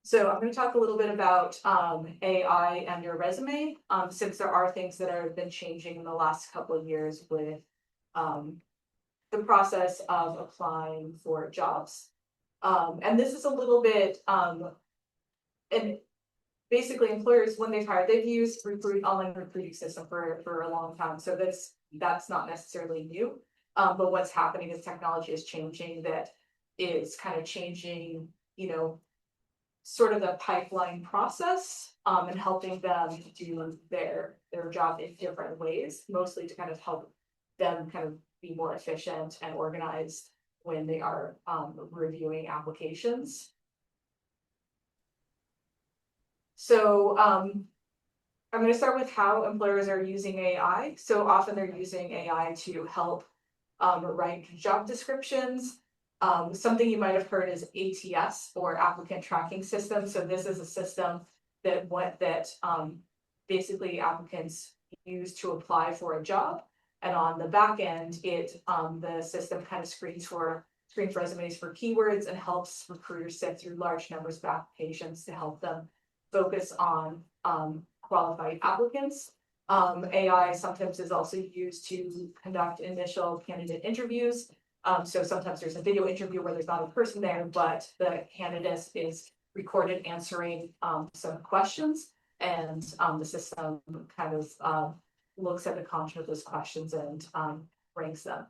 So I'm going to talk a little bit about AI and your resume, since there are things that have been changing in the last couple of years with um, the process of applying for jobs. And this is a little bit, and basically employers, when they've hired, they've used online recruiting system for a long time. So that's not necessarily new. But what's happening is technology is changing that is kind of changing, sort of the pipeline process, and helping them do their job in different ways, mostly to kind of help them kind of be more efficient and organized when they are reviewing applications. So I'm going to start with how employers are using AI. So often they're using AI to help write job descriptions. Something you might have heard is ATS, or applicant tracking system. So this is a system that basically applicants use to apply for a job. And on the back end, the system kind of screens resumes for keywords and helps recruiters sift through large numbers of applications to help them focus on qualified applicants. AI sometimes is also used to conduct initial candidate interviews. So sometimes there's a video interview where there's not a person there, but the candidate is recorded answering some questions, and the system kind of looks at the content of those questions and ranks them.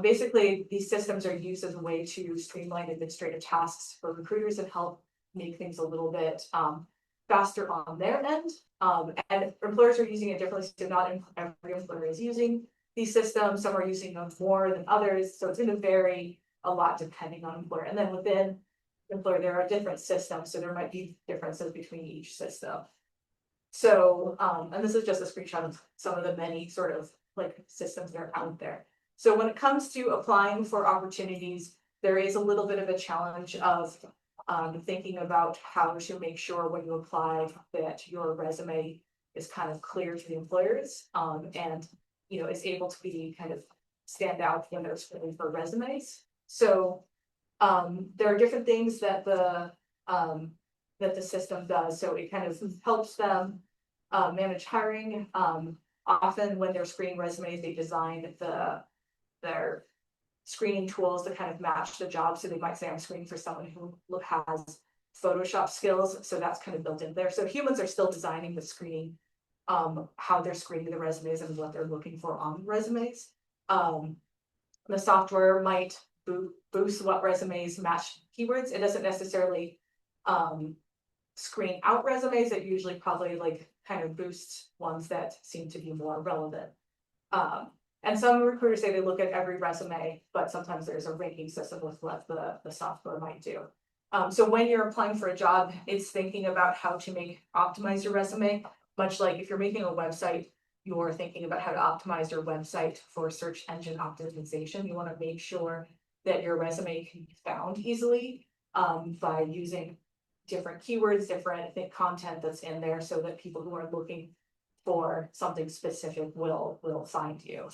Basically, these systems are used as a way to streamline administrative tasks for recruiters and help make things a little bit faster on their end. And employers are using it differently, so not every employer is using these systems. Some are using them more than others, so it's going to vary a lot depending on employer. And then within employer, there are different systems, so there might be differences between each system. So, and this is just a screenshot of some of the many sort of like systems that are out there. So when it comes to applying for opportunities, there is a little bit of a challenge of thinking about how to make sure when you apply that your resume is kind of clear to the employers, and is able to be kind of stand out when they're screening for resumes. So there are different things that the system does. So it kind of helps them manage hiring. Often when they're screening resumes, they design their screening tools to kind of match the job. So they might say, I'm screening for someone who has Photoshop skills. So that's kind of built in there. So humans are still designing the screening, how they're screening the resumes and what they're looking for on resumes. The software might boost what resumes match keywords. It doesn't necessarily screen out resumes. It usually probably like kind of boosts ones that seem to be more relevant. And some recruiters say they look at every resume, but sometimes there's a ranking system with what the software might do. So when you're applying for a job, it's thinking about how to optimize your resume, much like if you're making a website, you're thinking about how to optimize your website for search engine optimization. You want to make sure that your resume can be found easily by using different keywords, different content that's in there, so that people who are looking for something specific will find you.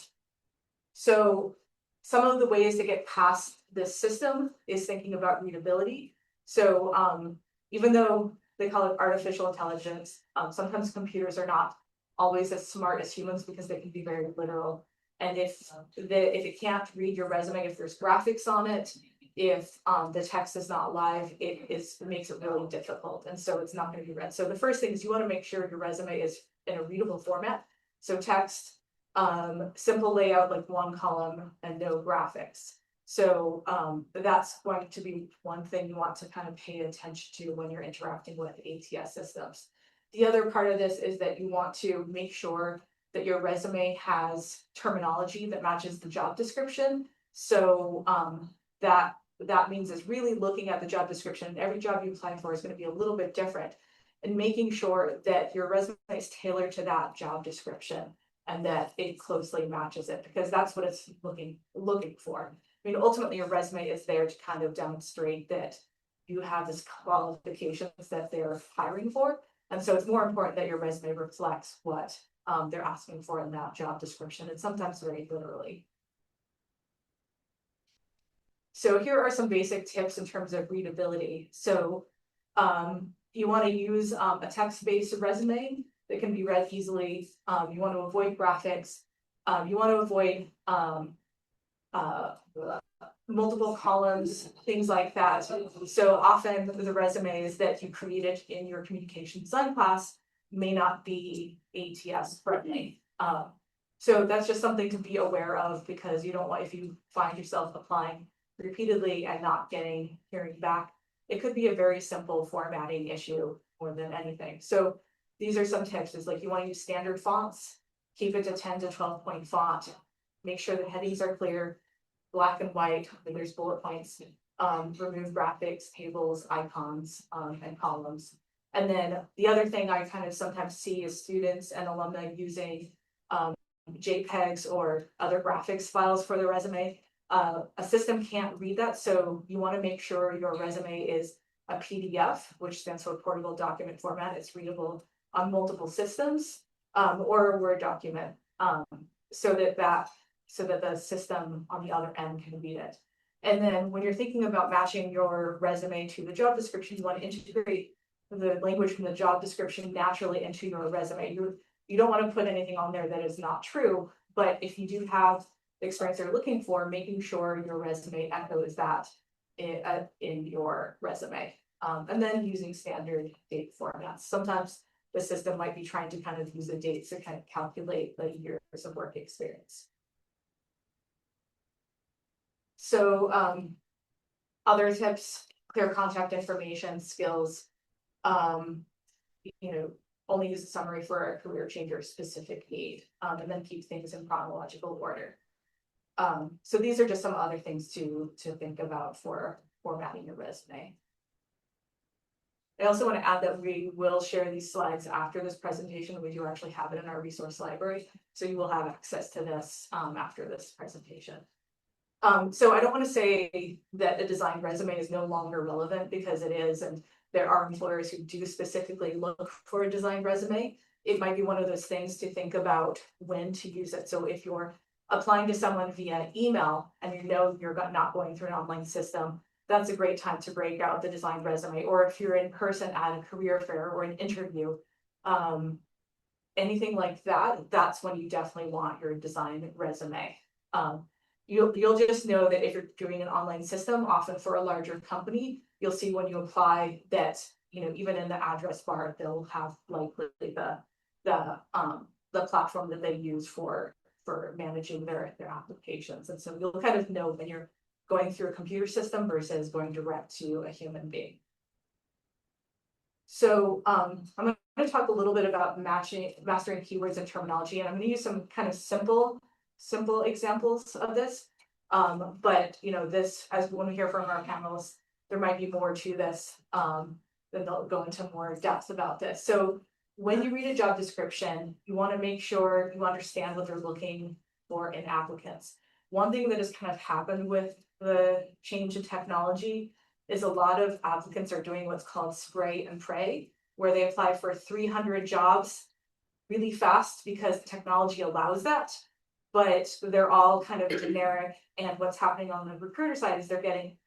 So some of the ways to get past this system is thinking about readability. So even though they call it artificial intelligence, sometimes computers are not always as smart as humans because they can be very literal. And if it can't read your resume, if there's graphics on it, if the text is not live, it makes it really difficult. And so it's not going to be read. So the first thing is you want to make sure your resume is in a readable format. So text, simple layout, like one column and no graphics. So that's going to be one thing you want to kind of pay attention to when you're interacting with ATS systems. The other part of this is that you want to make sure that your resume has terminology that matches the job description. So that means is really looking at the job description. Every job you apply for is going to be a little bit different, and making sure that your resume is tailored to that job description and that it closely matches it, because that's what it's looking for. I mean, ultimately, your resume is there to kind of demonstrate that you have this qualifications that they're hiring for. And so it's more important that your resume reflects what they're asking for in that job description, and sometimes very literally. So here are some basic tips in terms of readability. So You want to use a text-based resume that can be read easily. You want to avoid graphics. You want to avoid multiple columns, things like that. So often the resumes that you created in your communication design class may not be ATS friendly. So that's just something to be aware of, because you don't want, if you find yourself applying repeatedly and not hearing back, it could be a very simple formatting issue more than anything. So these are some tips. Is like, you want to use standard fonts, keep it to 10 to 12 point font, make sure the headings are clear, black and white, when there's bullet points, remove graphics, tables, icons, and columns. And then the other thing I kind of sometimes see is students and alumni using JPEGs or other graphics files for their resume. A system can't read that, so you want to make sure your resume is a PDF, which stands for portable document format. It's readable on multiple systems, or a Word document, so that the system on the other end can read it. And then when you're thinking about matching your resume to the job description, you want to integrate the language from the job description naturally into your resume. You don't want to put anything on there that is not true, but if you do have the experience they're looking for, making sure your resume echoes that in your resume. And then using standard date formats. Sometimes the system might be trying to kind of use the dates to kind of calculate the years of work experience. So other tips: clear contact information, skills, only use a summary for a career change or specific need, and then keep things in chronological order. So these are just some other things to think about for formatting your resume. I also want to add that we will share these slides after this presentation. We do actually have it in our resource library, so you will have access to this after this presentation. So I don't want to say that a designed resume is no longer relevant, because it is, and there are employers who do specifically look for a designed resume. It might be one of those things to think about when to use it. So if you're applying to someone via email and you know you're not going through an online system, that's a great time to break out the designed resume. Or if you're in person at a career fair or an interview, anything like that, that's when you definitely want your designed resume. You'll just know that if you're doing an online system, often for a larger company, you'll see when you apply that, even in the address bar, they'll have likely the platform that they use for managing their applications. And so you'll kind of know when you're going through a computer system versus going direct to a human being. So I'm going to talk a little bit about mastering keywords and terminology, and I'm going to use some kind of simple examples of this. But this, as when we hear from our panelists, there might be more to this, then they'll go into more depth about this. So when you read a job description, you want to make sure you understand what they're looking for in applicants. One thing that has kind of happened with the change in technology is a lot of applicants are doing what's called spray and pray, where they apply for 300 jobs really fast because technology allows that, but they're all kind of generic. And what's happening on the recruiter side is they're getting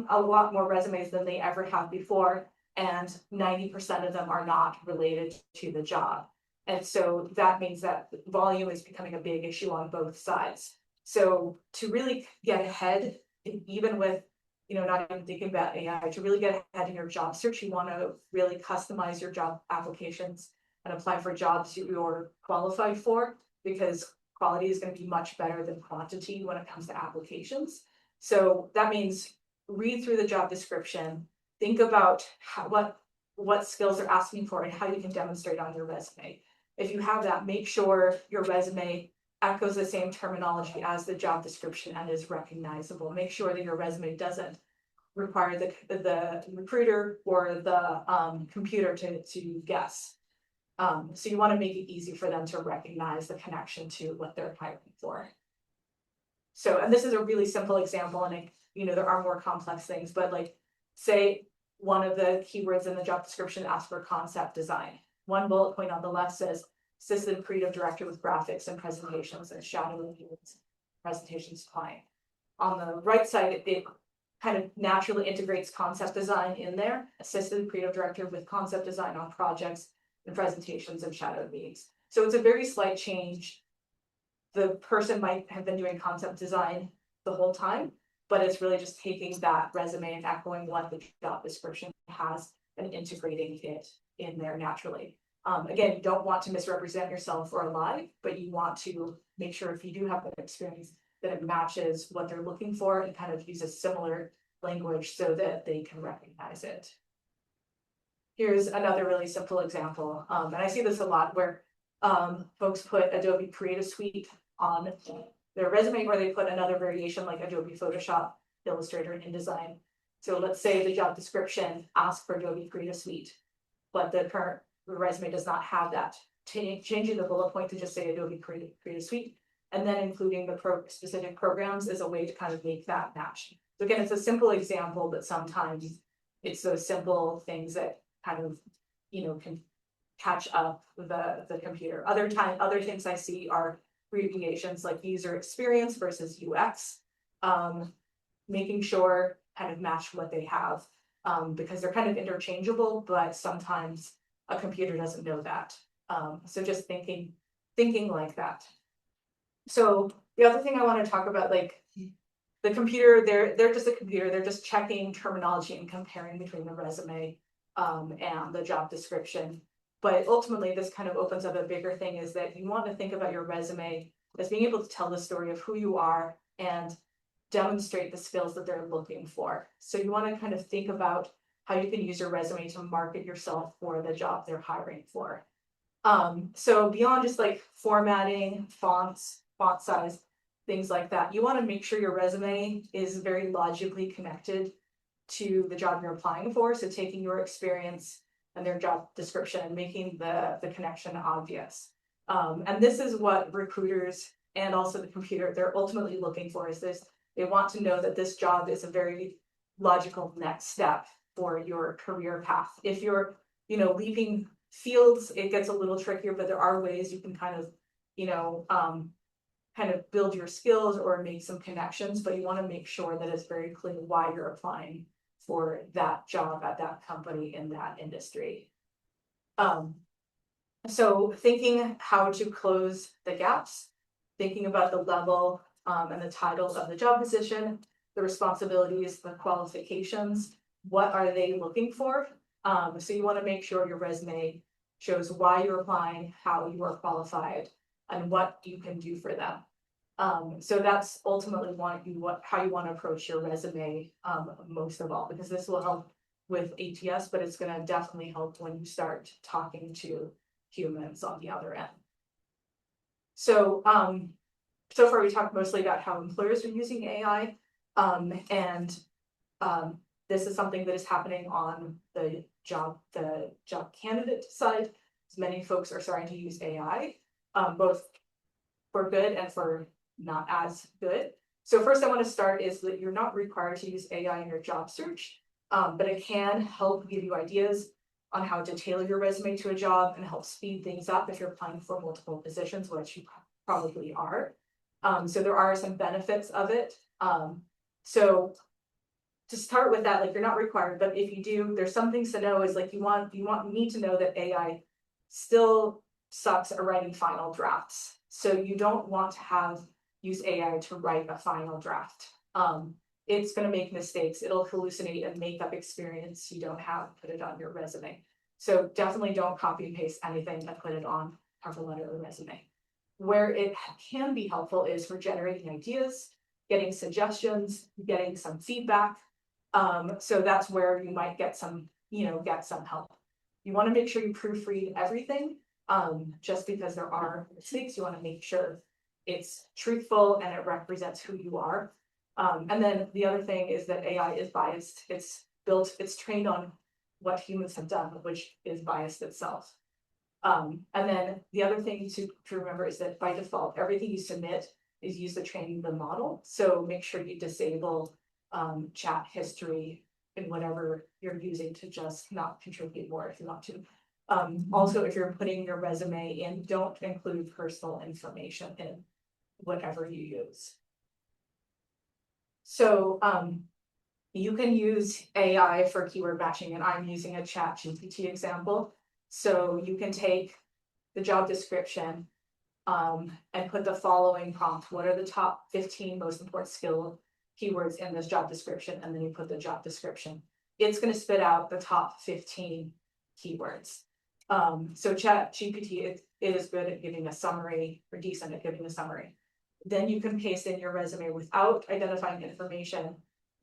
a lot more resumes than they ever have before, and 90% of them are not related to the job. And so that means that volume is becoming a big issue on both sides. So to really get ahead, even with, not even thinking about AI, to really get ahead in your job search, you want to really customize your job applications and apply for jobs you're qualified for, because quality is going to be much better than quantity when it comes to applications. So that means read through the job description, think about what skills they're asking for and how you can demonstrate on your resume. If you have that, make sure your resume echoes the same terminology as the job description and is recognizable. Make sure that your resume doesn't require the recruiter or the computer to guess. So you want to make it easy for them to recognize the connection to what they're hiring for. So, and this is a really simple example, and there are more complex things, but like, say one of the keywords in the job description asks for concept design. One bullet point on the left says assistant creative director with graphics and presentations and shadowing presentations client. On the right side, it kind of naturally integrates concept design in there, assistant creative director with concept design on projects and presentations and shadow meetings. So it's a very slight change. The person might have been doing concept design the whole time, but it's really just taking that resume and echoing what the job description has and integrating it in there naturally. Again, you don't want to misrepresent yourself or lie, but you want to make sure if you do have that experience that it matches what they're looking for and kind of uses similar language so that they can recognize it. Here's another really simple example, and I see this a lot where folks put Adobe Creative Suite on their resume, or they put another variation like Adobe Photoshop, Illustrator, and InDesign. So let's say the job description asks for Adobe Creative Suite, but the current resume does not have that. Changing the bullet point to just say Adobe Creative Suite, and then including the specific programs is a way to kind of make that match. So again, it's a simple example, but sometimes it's those simple things that kind of, can catch up the computer. Other things I see are abbreviations like user experience versus UX, making sure kind of match what they have, because they're kind of interchangeable, but sometimes a computer doesn't know that. So just thinking like that. So the other thing I want to talk about, like the computer, they're just a computer, they're just checking terminology and comparing between the resume and the job description. But ultimately, this kind of opens up a bigger thing, is that you want to think about your resume as being able to tell the story of who you are and demonstrate the skills that they're looking for. So you want to kind of think about how you can use your resume to market yourself for the job they're hiring for. So beyond just like formatting, fonts, font size, things like that, you want to make sure your resume is very logically connected to the job you're applying for. So taking your experience and their job description and making the connection obvious. And this is what recruiters and also the computer, they're ultimately looking for, is this. They want to know that this job is a very logical next step for your career path. If you're, leaping fields, it gets a little trickier, but there are ways you can kind of, build your skills or make some connections, but you want to make sure that it's very clear why you're applying for that job at that company in that industry. So thinking how to close the gaps, thinking about the level and the title of the job position, the responsibilities, the qualifications, what are they looking for? So you want to make sure your resume shows why you're applying, how you are qualified, and what you can do for them. So that's ultimately how you want to approach your resume most of all, because this will help with ATS, but it's going to definitely help when you start talking to humans on the other end. So so far we talked mostly about how employers are using AI, and this is something that is happening on the job candidate side. Many folks are starting to use AI, both for good and for not as good. So first I want to start is that you're not required to use AI in your job search, but it can help give you ideas on how to tailor your resume to a job and help speed things up if you're applying for multiple positions, which you probably are. So there are some benefits of it. So to start with that, like you're not required, but if you do, there's some things to know, is like you need to know that AI still sucks at writing final drafts. So you don't want to use AI to write a final draft. It's going to make mistakes. It'll hallucinate and make up experience you don't have, put it on your resume. So definitely don't copy and paste anything and put it on cover letter or resume. Where it can be helpful is for generating ideas, getting suggestions, getting some feedback. So that's where you might get some help. You want to make sure you proofread everything. Just because there are mistakes, you want to make sure it's truthful and it represents who you are. And then the other thing is that AI is biased. It's trained on what humans have done, which is biased itself. And then the other thing to remember is that by default, everything you submit is used to train the model. So make sure you disable chat history and whatever you're using to just not contribute more if you want to. Also, if you're putting your resume in, don't include personal information in whatever you use. So, You can use AI for keyword matching, and I'm using a chat GPT example. So you can take the job description and put the following prompt. What are the top 15 most important skill keywords in this job description? And then you put the job description. It's going to spit out the top 15 keywords. So chat GPT, it is good at giving a summary, or decent at giving a summary. Then you can paste in your resume without identifying information,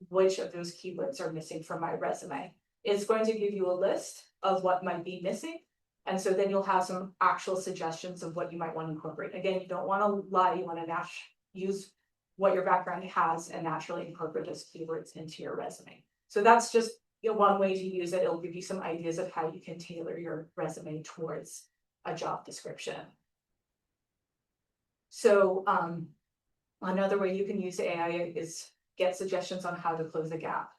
which of those keywords are missing from my resume. It's going to give you a list of what might be missing. And so then you'll have some actual suggestions of what you might want to incorporate. Again, you don't want to lie, you want to use what your background has and naturally incorporate those keywords into your resume. So that's just one way to use it. It'll give you some ideas of how you can tailor your resume towards a job description. So another way you can use AI is get suggestions on how to close a gap.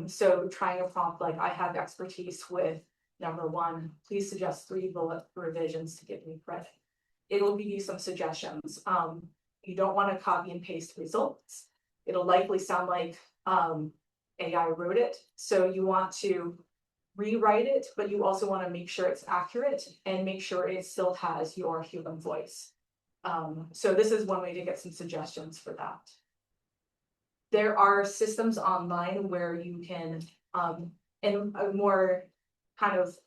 So trying a prompt like, I have expertise with number one, please suggest 3 bullet revisions to give me credit. It'll give you some suggestions. You don't want to copy and paste results. It'll likely sound like AI wrote it. So you want to rewrite it, but you also want to make sure it's accurate and make sure it still has your human voice. So this is one way to get some suggestions for that. There are systems online where you can, in a more kind of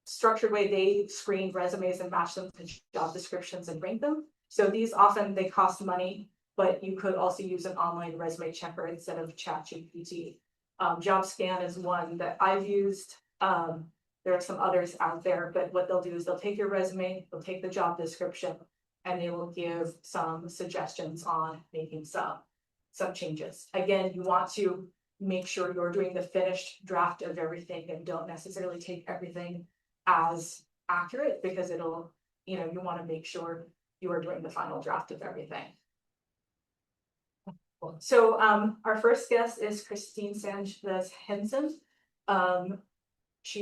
structured way, they screen resumes and match them to job descriptions and rank them. So these often, they cost money, but you could also use an online resume checker instead of ChatGPT. JobScan is one that I've used. There are some others out there, but what they'll do is they'll take your resume, they'll take the job description, and they will give some suggestions on making some changes. Again, you want to make sure you're doing the finished draft of everything and don't necessarily take everything as accurate, because it'll, you want to make sure you are doing the final draft of everything. So our first guest is Kristine Alexandra.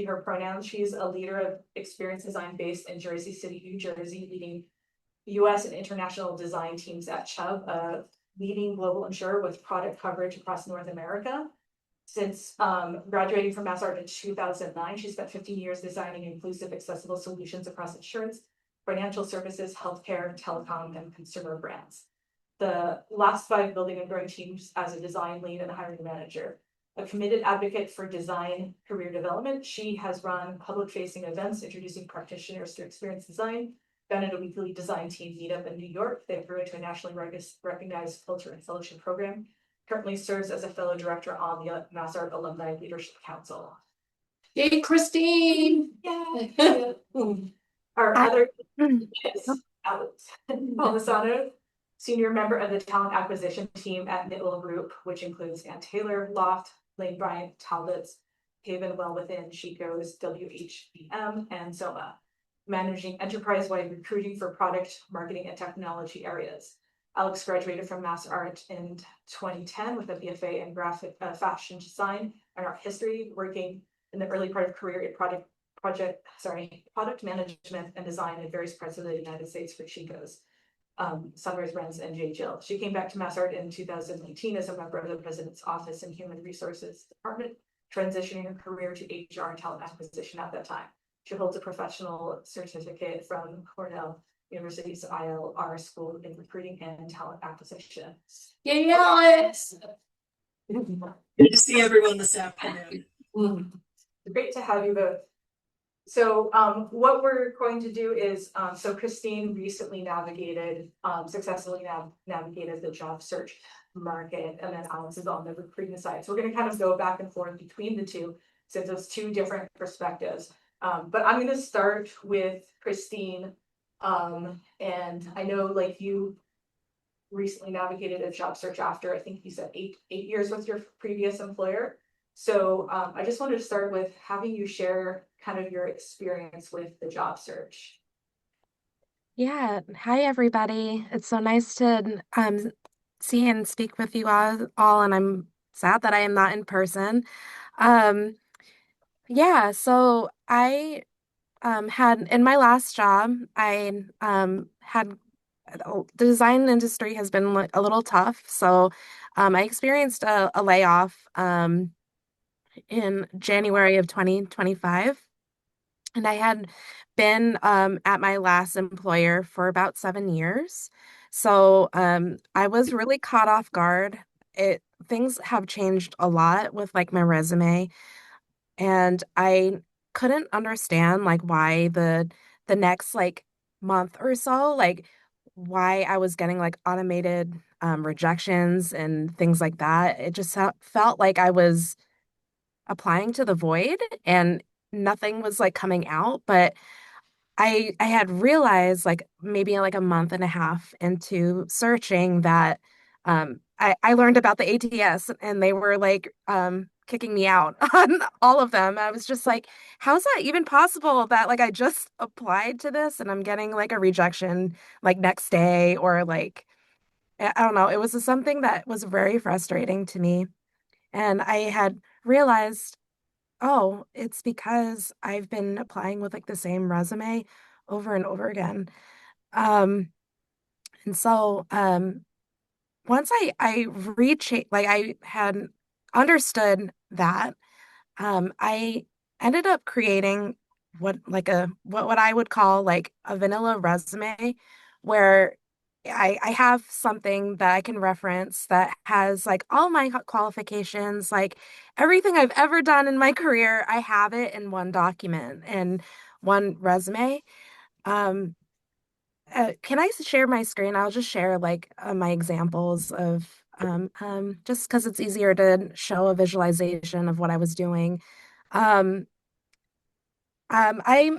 Her pronouns, she's a leader of experience design based in Jersey City, New Jersey, leading US and international design teams at Chubb, a leading global insurer with product coverage across North America. Since graduating from Mass Art in 2009, she spent 15 years designing inclusive, accessible solutions across insurance, financial services, healthcare, telecom, and consumer brands. The last 5 building and growing teams as a design lead and hiring manager. A committed advocate for design career development, she has run public-facing events introducing practitioners to experience design, founded a weekly design team meetup in New York. They've grown to a nationally recognized filter and fellowship program. Currently serves as a fellow director on the Mass Art Alumni Leadership Council. Yay, Kristine! Yeah. Our other is Alex Alessandro, senior member of the talent acquisition team at Knitwell Group, which includes Ann Taylor, Loft, Lane Bryant, Talbots, Haven Well Within, Chico's, WHBM, and Soma, managing enterprise-wide recruiting for product, marketing, and technology areas. Alex graduated from Mass Art in 2010 with a BFA in graphic fashion design and art history, working in the early part of career in product management and design in various parts of the United States for Chico's, Sunrise Brands, and J. Jill. She came back to Mass Art in 2019 as a member of the President's Office and Human Resources Department, transitioning her career to HR and talent acquisition at that time. She holds a professional certificate from Cornell University's ILR School in Recruiting and Talent Acquisition. Yay, Alex! Good to see everyone this afternoon. Great to have you both. So what we're going to do is, so Kristine recently successfully navigated the job search market, and then Alex is on the recruiting side. So we're going to kind of go back and forth between the two, since it's 2 different perspectives. But I'm going to start with Kristine. And I know, like, you recently navigated a job search after, I think you said 8 years with your previous employer. So I just wanted to start with having you share kind of your experience with the job search. Yeah. Hi, everybody. It's so nice to see and speak with you all, and I'm sad that I am not in person. Yeah, so I had in my last job, I had the design industry has been like a little tough. So I experienced a layoff in January of 2025. And I had been at my last employer for about 7 years. So I was really caught off guard. Things have changed a lot with like my resume, and I couldn't understand like why the next like month or so, like why I was getting like automated rejections and things like that. It just felt like I was applying to the void and nothing was like coming out. But I had realized like maybe like a month and a half into searching that I learned about the ATS and they were like kicking me out on all of them. I was just like, how's that even possible that like I just applied to this and I'm getting like a rejection like next day, or like I don't know. It was something that was very frustrating to me. And I had realized, oh, it's because I've been applying with like the same resume over and over again. Um, and so once I reach like I had understood that, I ended up creating what I would call like a vanilla resume, where I have something that I can reference that has like all my qualifications, like everything I've ever done in my career. I have it in one document and one resume. Um, can I share my screen? I'll just share like my examples of just because it's easier to show a visualization of what I was doing. Um, um, I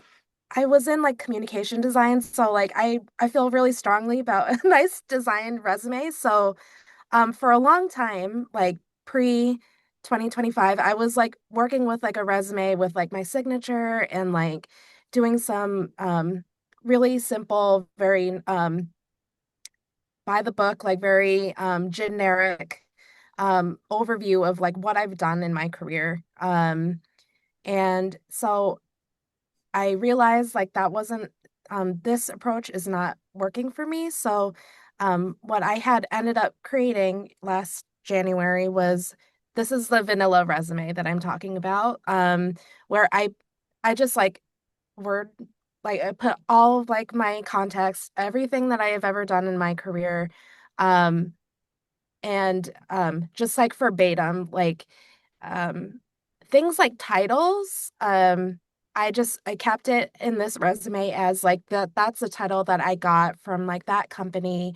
I was in like communication design, so like I feel really strongly about a nice designed resume. So for a long time, like pre 2025, I was like working with like a resume with like my signature and like doing some really simple, very by the book, like very generic overview of like what I've done in my career. And so I realized like that wasn't this approach is not working for me. So what I had ended up creating last January was this is the vanilla resume that I'm talking about, where I just like word like I put all of like my context, everything that I have ever done in my career, um, and just like verbatim, like um things like titles. I kept it in this resume as like that's the title that I got from like that company.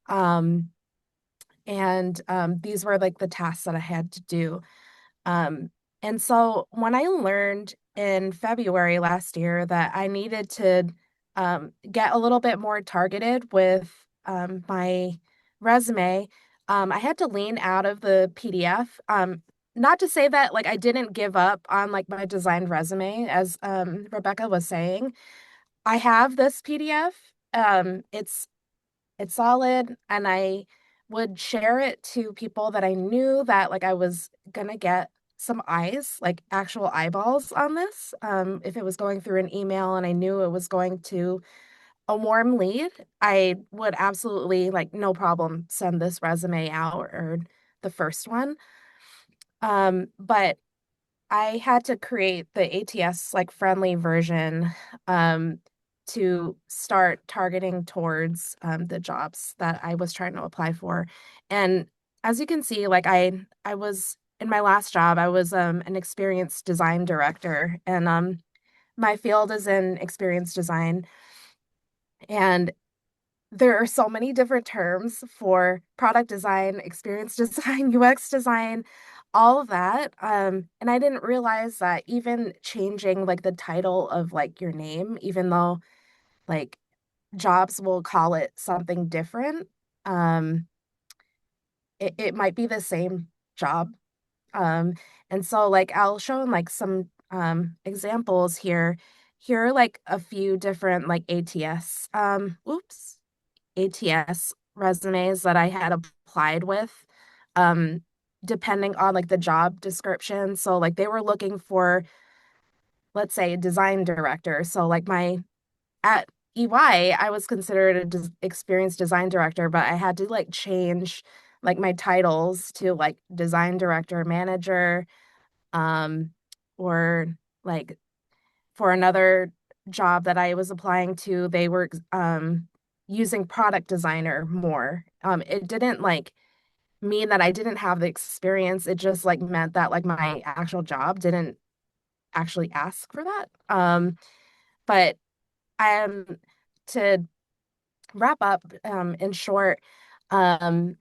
Um and these were like the tasks that I had to do. Um, and so when I learned in February last year that I needed to get a little bit more targeted with my resume, I had to lean out of the PDF. Not to say that like I didn't give up on like my designed resume, as Rebecca was saying. I have this PDF. It's solid, and I would share it to people that I knew that like I was gonna get some eyes, like actual eyeballs on this. If it was going through an email and I knew it was going to a warm lead, I would absolutely like no problem send this resume out or the first one. But I had to create the ATS like friendly version um, to start targeting towards the jobs that I was trying to apply for. And as you can see, like I was in my last job, I was an experienced design director, and my field is in experience design. And there are so many different terms for product design, experience design, UX design, all of that. And I didn't realize that even changing like the title of like your name, even though like jobs will call it something different, um, it might be the same job. Um, and so like I'll show like some examples here. Here are like a few different like ATS resumes that I had applied with, um, depending on like the job description. So like they were looking for, let's say, a design director. So like my at EY, I was considered a experienced design director, but I had to like change like my titles to like design director, manager, um, or like for another job that I was applying to, they were using product designer more. It didn't like mean that I didn't have the experience. It just like meant that like my actual job didn't actually ask for that. But to wrap up, in short, um,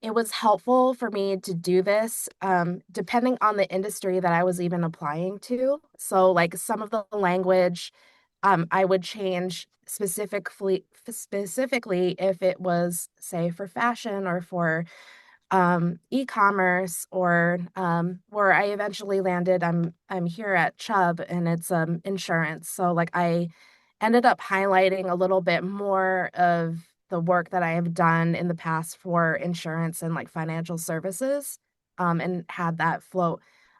it was helpful for me to do this, depending on the industry that I was even applying to. So, like some of the language, I would change specifically if it was, say, for fashion or for e-commerce or where I eventually landed. I'm here at Chubb and it's insurance. So like I ended up highlighting a little bit more of the work that I have done in the past for insurance and like financial services, and had that float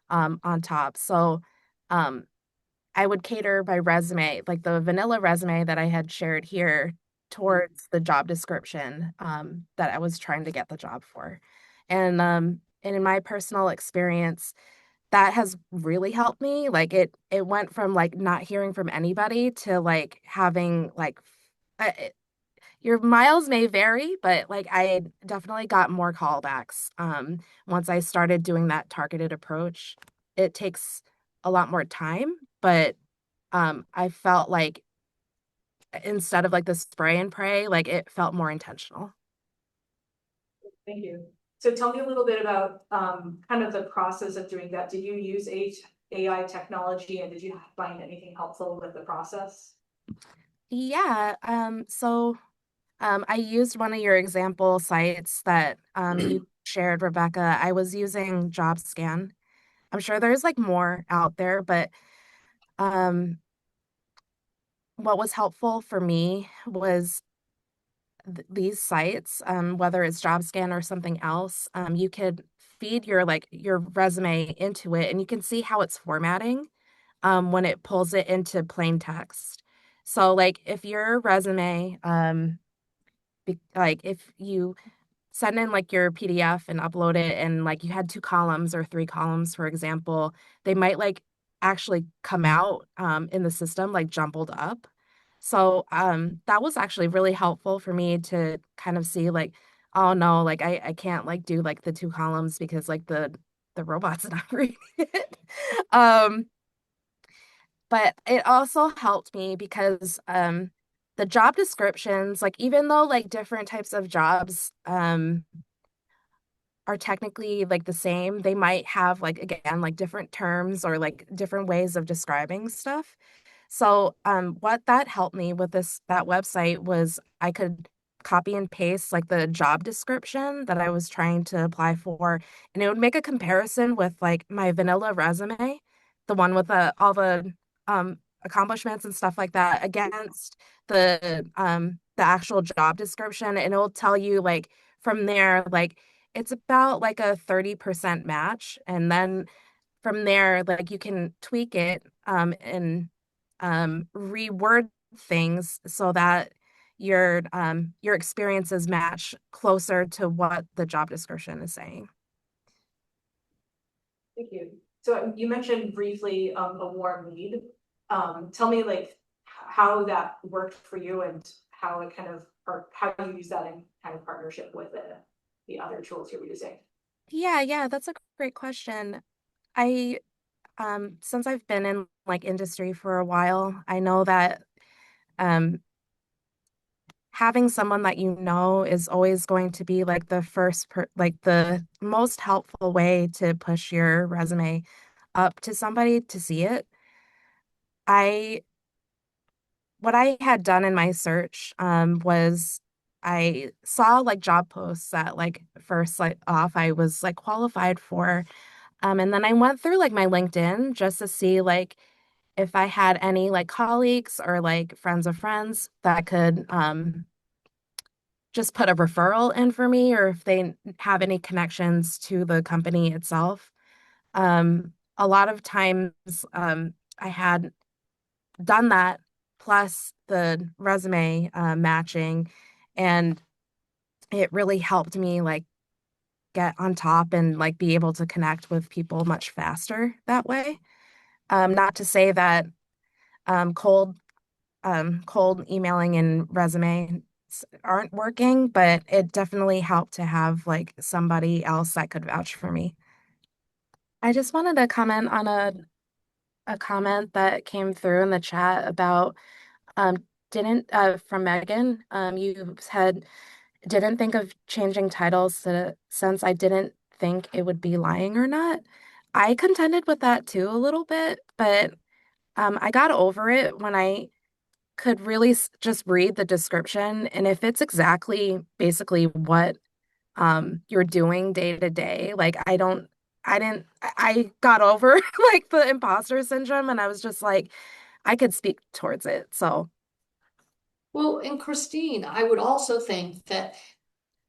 on top. So um, I would cater my resume, like the vanilla resume that I had shared here, towards the job description that I was trying to get the job for. And in my personal experience, that has really helped me. Like it went from like not hearing from anybody to like having like your miles may vary, but like I definitely got more callbacks once I started doing that targeted approach. It takes a lot more time, but I felt like instead of like the spray and pray, like it felt more intentional. Thank you. So tell me a little bit about kind of the process of doing that. Did you use AI technology and did you find anything helpful with the process? Yeah, I used one of your example sites that you shared, Rebecca. I was using JobScan. I'm sure there's like more out there, but um, what was helpful for me was these sites, whether it's JobScan or something else, you could feed your like your resume into it, and you can see how it's formatting when it pulls it into plain text. So, like, if your resume, like if you send in like your PDF and upload it and like you had two columns or three columns, for example, they might like actually come out in the system like jumbled up. So that was actually really helpful for me to kind of see like, oh no, like I can't like do like the two columns because like the robot's not reading it. Um, but it also helped me because the job descriptions, like even though like different types of jobs are technically like the same, they might have like again like different terms or like different ways of describing stuff. So what that helped me with this that website was I could copy and paste like the job description that I was trying to apply for, and it would make a comparison with like my vanilla resume, the one with all the accomplishments and stuff like that, against the actual job description, and it will tell you like from there like it's about like a 30% match. And then from there, like you can tweak it and reword things so that your experiences match closer to what the job description is saying. Thank you. So you mentioned briefly a warm lead. Tell me like how that worked for you and how it kind of, or how you use that in kind of partnership with the other tools you're using. Yeah, that's a great question. I since I've been in like industry for a while, I know that um having someone that you know is always going to be like like the most helpful way to push your resume up to somebody to see it. I What I had done in my search was I saw like job posts that like first like off I was like qualified for. And then I went through like my LinkedIn just to see like if I had any like colleagues or like friends of friends that could just put a referral in for me, or if they have any connections to the company itself. A lot of times I had done that, plus the resume matching, and it really helped me like get on top and like be able to connect with people much faster that way. Not to say that um, cold cold emailing and resume aren't working, but it definitely helped to have like somebody else that could vouch for me. I just wanted to comment on a comment that came through in the chat about didn't from Megan. You said didn't think of changing titles since I didn't think it would be lying or not. I contended with that too a little bit, but I got over it when I could really just read the description. And if it's exactly basically what you're doing day to day, like I got over like the imposter syndrome and I was just like, I could speak towards it. So Well, and Christine, I would also think that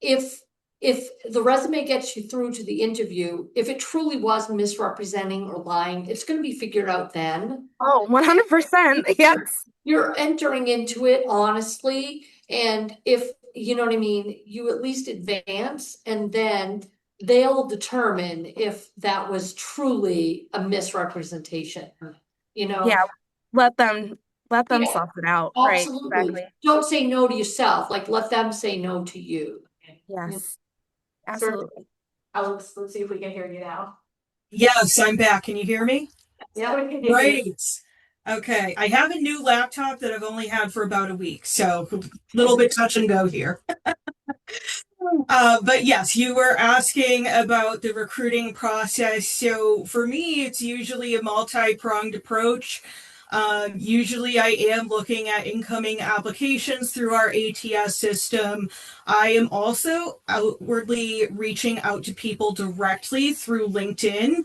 if if the resume gets you through to the interview, if it truly was misrepresenting or lying, it's going to be figured out then. oh, 100%. Yes. You're entering into it honestly, and if you know what I mean, you at least advance, and then they'll determine if that was truly a misrepresentation. You know, Yeah. Let them let them yeah, suss it out. Right. absolutely. Exactly. Don't say no to yourself. Like let them say no to you. Yes. Sir, Absolutely. let's see if we can hear you now. Yes, I'm back. Can you hear me? Yeah, we can hear you. Great. Okay. I have a new laptop that I've only had for about a week, so a little bit touch and go here. But yes, you were asking about the recruiting process. So for me, it's usually a multi-pronged approach. Usually, I am looking at incoming applications through our ATS system. I am also outwardly reaching out to people directly through LinkedIn.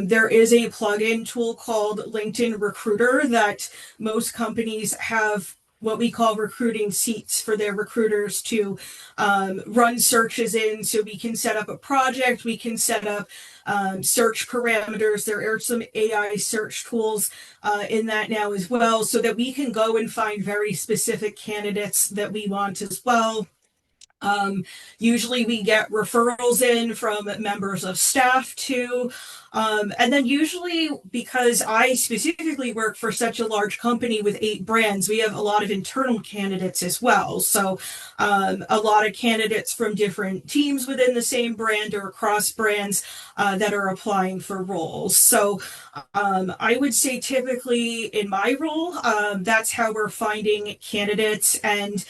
There is a plugin tool called LinkedIn Recruiter that most companies have what we call recruiting seats for their recruiters to run searches in. So we can set up a project, we can set up search parameters. There are some AI search tools in that now as well, so that we can go and find very specific candidates that we want as well. Usually we get referrals in from members of staff too. And then usually, because I specifically work for such a large company with 8 brands, we have a lot of internal candidates as well. So a lot of candidates from different teams within the same brand or across brands that are applying for roles. So I would say typically in my role, that's how we're finding candidates. And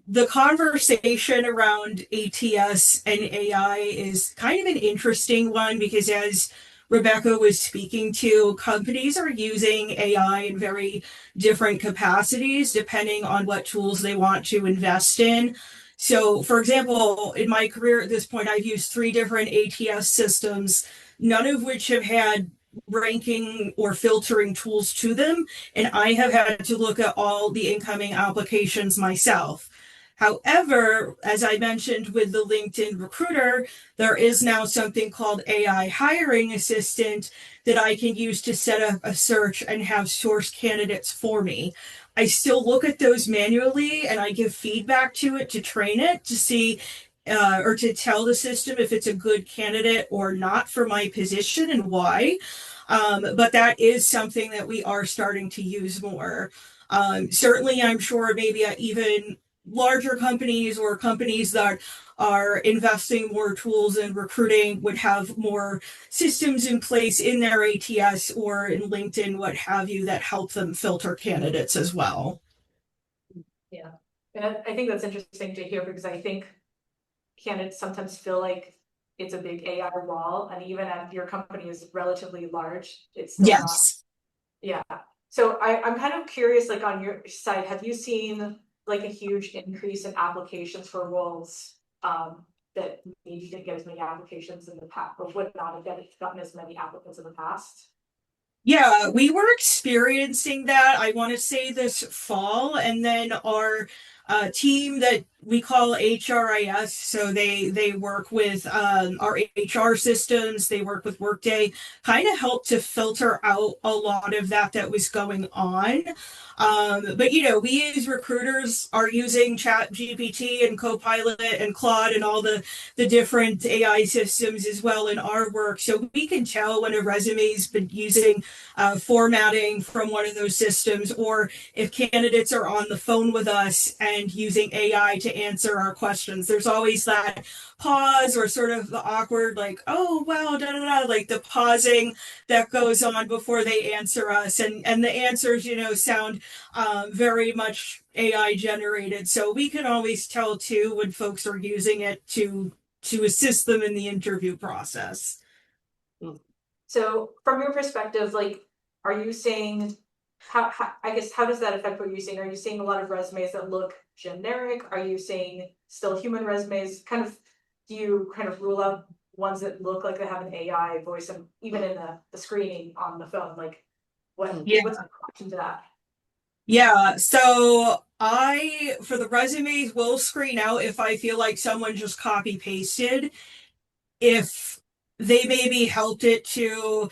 the conversation around ATS and AI is kind of an interesting one because, as Rebekah was speaking to, companies are using AI in very different capacities depending on what tools they want to invest in. So, for example, in my career at this point, I've used 3 different ATS systems, none of which have had ranking or filtering tools to them, and I have had to look at all the incoming applications myself. However, as I mentioned with the LinkedIn Recruiter, there is now something called AI Hiring Assistant that I can use to set up a search and have source candidates for me. I still look at those manually and I give feedback to it to train it to see or to tell the system if it's a good candidate or not for my position and why. But that is something that we are starting to use more. Certainly, I'm sure maybe even larger companies or companies that are investing more tools in recruiting would have more systems in place in their ATS or in LinkedIn, what have you, that help them filter candidates as well. Yeah, and I think that's interesting to hear because I think candidates sometimes feel like it's a big AI wall, and even if your company is relatively large, it's still not. Yes. Yeah. So I'm kind of curious, like on your side, have you seen like a huge increase in applications for roles that maybe didn't get as many applications in the past, or would not have gotten as many applicants in the past? Yeah, we were experiencing that, I want to say this fall, and then our team that we call HRIS. So they work with our HR systems. They work with Workday, kind of help to filter out a lot of that was going on. But we as recruiters are using Chat GPT and Copilot and Claude and all the different AI systems as well in our work. So we can tell when a resume's been using formatting from one of those systems, or if candidates are on the phone with us and using AI to answer our questions. There's always that pause or sort of the awkward, like, oh, wow, da da da, like the pausing that goes on before they answer us. And the answers, sound very much AI generated. So we can always tell too when folks are using it to assist them in the interview process. So from your perspective, like, are you seeing I guess how does that affect what you're seeing? Are you seeing a lot of resumes that look generic? Are you seeing still human resumes? Do you kind of rule out ones that look like they have an AI voice, and even in the screening on the phone? Like, what's the reaction to that? Yeah, so I, for the resumes, will screen out if I feel like someone just copy pasted. If they maybe helped it to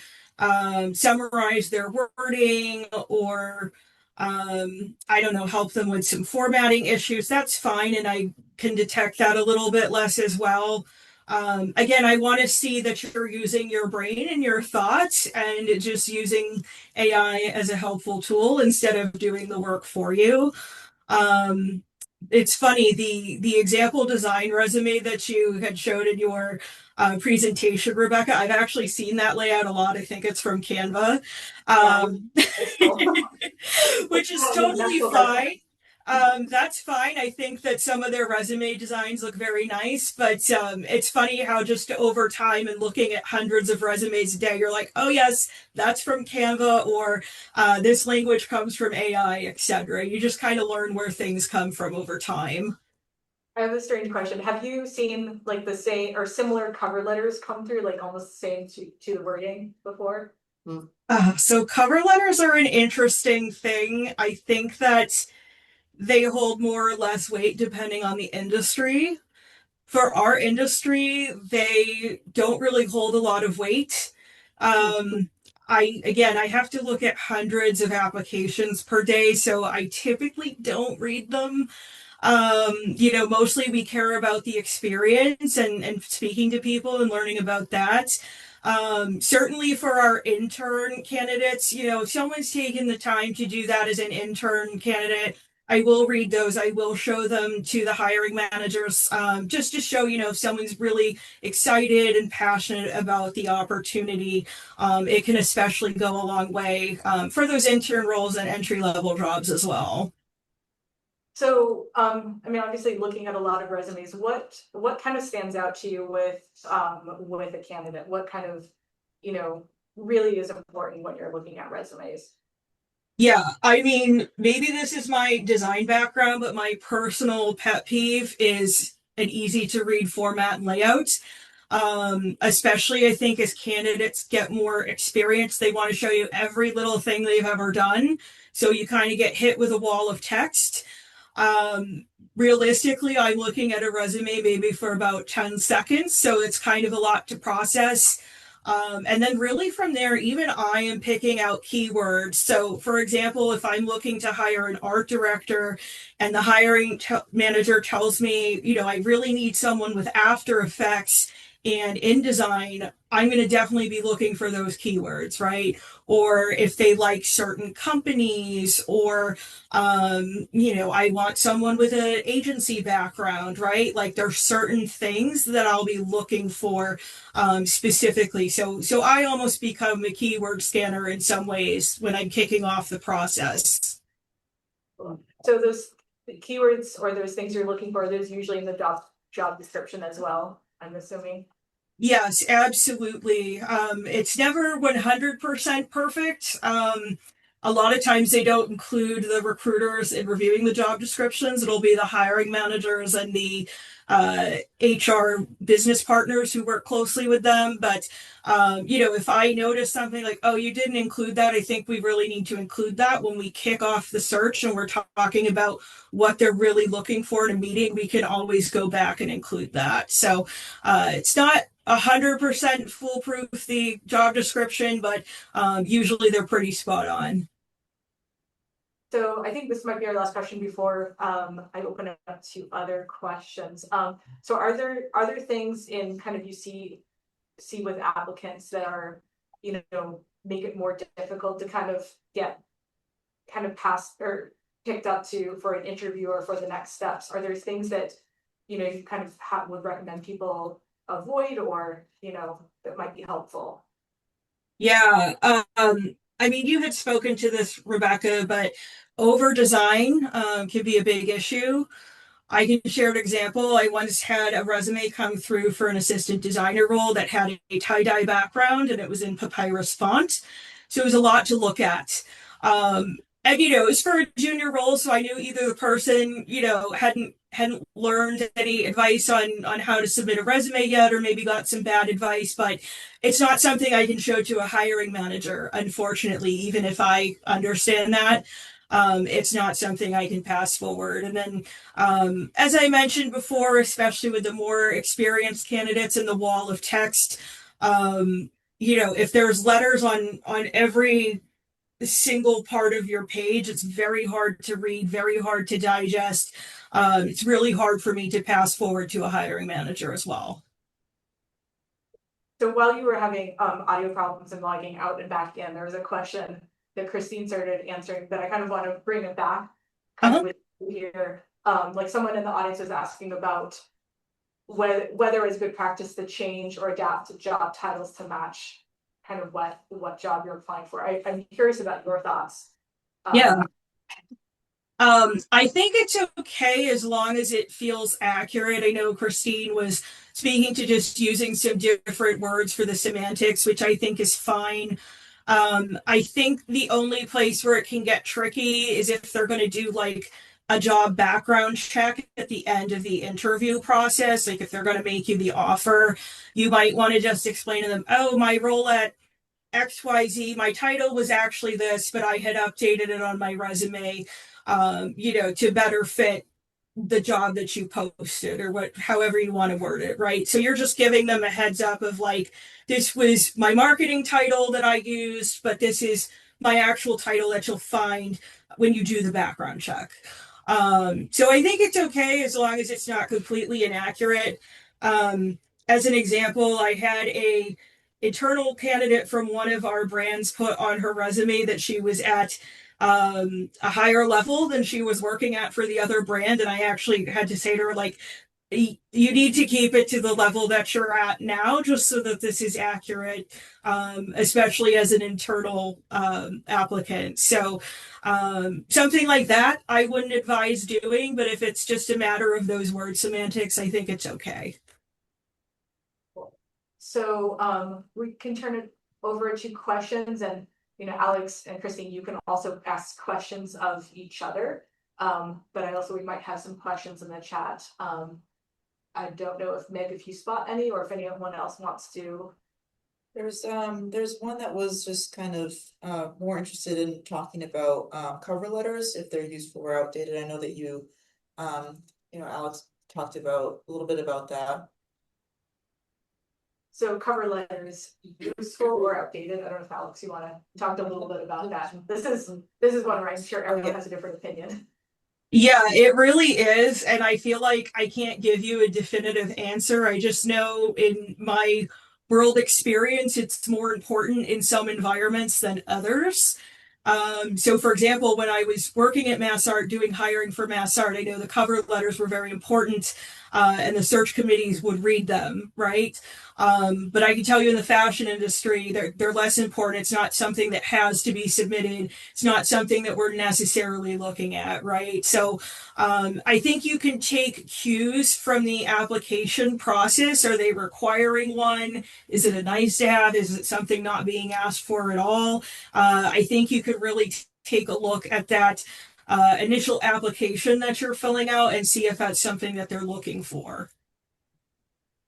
summarize their wording, or I don't know, help them with some formatting issues, that's fine. And I can detect that a little bit less as well. Again, I want to see that you're using your brain and your thoughts and just using AI as a helpful tool instead of doing the work for you. Um, it's funny, the example design resume that you had showed in your presentation, Rebekah. I've actually seen that layout a lot. I think it's from Canva, which is totally fine. That's fine. I think that some of their resume designs look very nice, but it's funny how just over time and looking at hundreds of resumes a day, you're like, oh yes, that's from Canva, or this language comes from AI, etc. You just kind of learn where things come from over time. I have a strange question. Have you seen like the same or similar cover letters come through, like almost the same to the wording before? So cover letters are an interesting thing. I think that they hold more or less weight depending on the industry. For our industry, they don't really hold a lot of weight. I have to look at hundreds of applications per day, so I typically don't read them. Mostly we care about the experience and speaking to people and learning about that. Certainly for our intern candidates, if someone's taken the time to do that as an intern candidate, I will read those. I will show them to the hiring managers, just to show, if someone's really excited and passionate about the opportunity. It can especially go a long way for those intern roles and entry level jobs as well. So, I mean, obviously looking at a lot of resumes, what kind of stands out to you with a candidate? What kind of, really is important when you're looking at resumes? Yeah, I mean, maybe this is my design background, but my personal pet peeve is an easy to read format and layout. Especially I think as candidates get more experience, they want to show you every little thing they've ever done. So you kind of get hit with a wall of text. Realistically, I'm looking at a resume maybe for about 10 seconds, so it's kind of a lot to process. And then really from there, even I am picking out keywords. So for example, if I'm looking to hire an art director and the hiring manager tells me, I really need someone with After Effects and InDesign, I'm going to definitely be looking for those keywords, right? Or if they like certain companies, or I want someone with an agency background, right? Like there's certain things that I'll be looking for specifically. So I almost become a keyword scanner in some ways when I'm kicking off the process. So those keywords or those things you're looking for, those usually in the job description as well, I'm assuming. Yes, absolutely. It's never 100% perfect. a lot of times they don't include the recruiters in reviewing the job descriptions. It'll be the hiring managers and the HR business partners who work closely with them. But, if I notice something like, oh, you didn't include that, I think we really need to include that when we kick off the search and we're talking about what they're really looking for in a meeting, we can always go back and include that. So it's not 100% foolproof, the job description, but usually they're pretty spot on. So I think this might be our last question before I open it up to other questions. So are there things in kind of you see with applicants that are, make it more difficult to kind of get passed or picked up to for an interview or for the next steps? Are there things that you kind of would recommend people avoid, or that might be helpful? Yeah. I mean, you had spoken to this, Rebekah, but over design can be a big issue. I can share an example. I once had a resume come through for an assistant designer role that had a tie-dye background and it was in papyrus font. So it was a lot to look at. And it was for a junior role, so I knew either the person, hadn't learned any advice on how to submit a resume yet, or maybe got some bad advice, but it's not something I can show to a hiring manager, unfortunately, even if I understand that. It's not something I can pass forward. And then, as I mentioned before, especially with the more experienced candidates in the wall of text, if there's letters on every single part of your page, it's very hard to read, very hard to digest. It's really hard for me to pass forward to a hiring manager as well. So while you were having audio problems and logging out and back in, there was a question that Kristine started answering that I kind of want to bring it back with you here. Like someone in the audience was asking about whether it's good practice to change or adapt job titles to match kind of what job you're applying for. I'm curious about your thoughts. Yeah. I think it's okay as long as it feels accurate. I know Kristine was speaking to just using some different words for the semantics, which I think is fine. I think the only place where it can get tricky is if they're going to do like a job background check at the end of the interview process. Like if they're going to make you the offer, you might want to just explain to them, oh, my role at XYZ, my title was actually this, but I had updated it on my resume, to better fit the job that you posted, or however you want to word it, right? So you're just giving them a heads up of like, this was my marketing title that I used, but this is my actual title that you'll find when you do the background check. So I think it's okay as long as it's not completely inaccurate. As an example, I had a internal candidate from one of our brands put on her resume that she was at a higher level than she was working at for the other brand. And I actually had to say to her, like, you need to keep it to the level that you're at now, just so that this is accurate, especially as an internal applicant. So something like that, I wouldn't advise doing, but if it's just a matter of those word semantics, I think it's okay. So we can turn it over to questions, and Alex and Kristine, you can also ask questions of each other. But we might have some questions in the chat. I don't know if Meg, if you spot any, or if anyone else wants to. There's one that was just kind of more interested in talking about cover letters, if they're useful or outdated. I know that you Alex talked about a little bit about that. So cover letters, useful or outdated? I don't know if Alex, you want to talk a little bit about that. This is one where I'm sure everyone has a different opinion. Yeah, it really is. And I feel like I can't give you a definitive answer. I just know in my world experience, it's more important in some environments than others. So for example, when I was working at MassArt doing hiring for MassArt, I know the cover letters were very important, and the search committees would read them, right? But I can tell you in the fashion industry, they're less important. It's not something that has to be submitted. It's not something that we're necessarily looking at, right? So I think you can take cues from the application process. Are they requiring one? Is it a nice to have? Is it something not being asked for at all? I think you could really take a look at that initial application that you're filling out and see if that's something that they're looking for.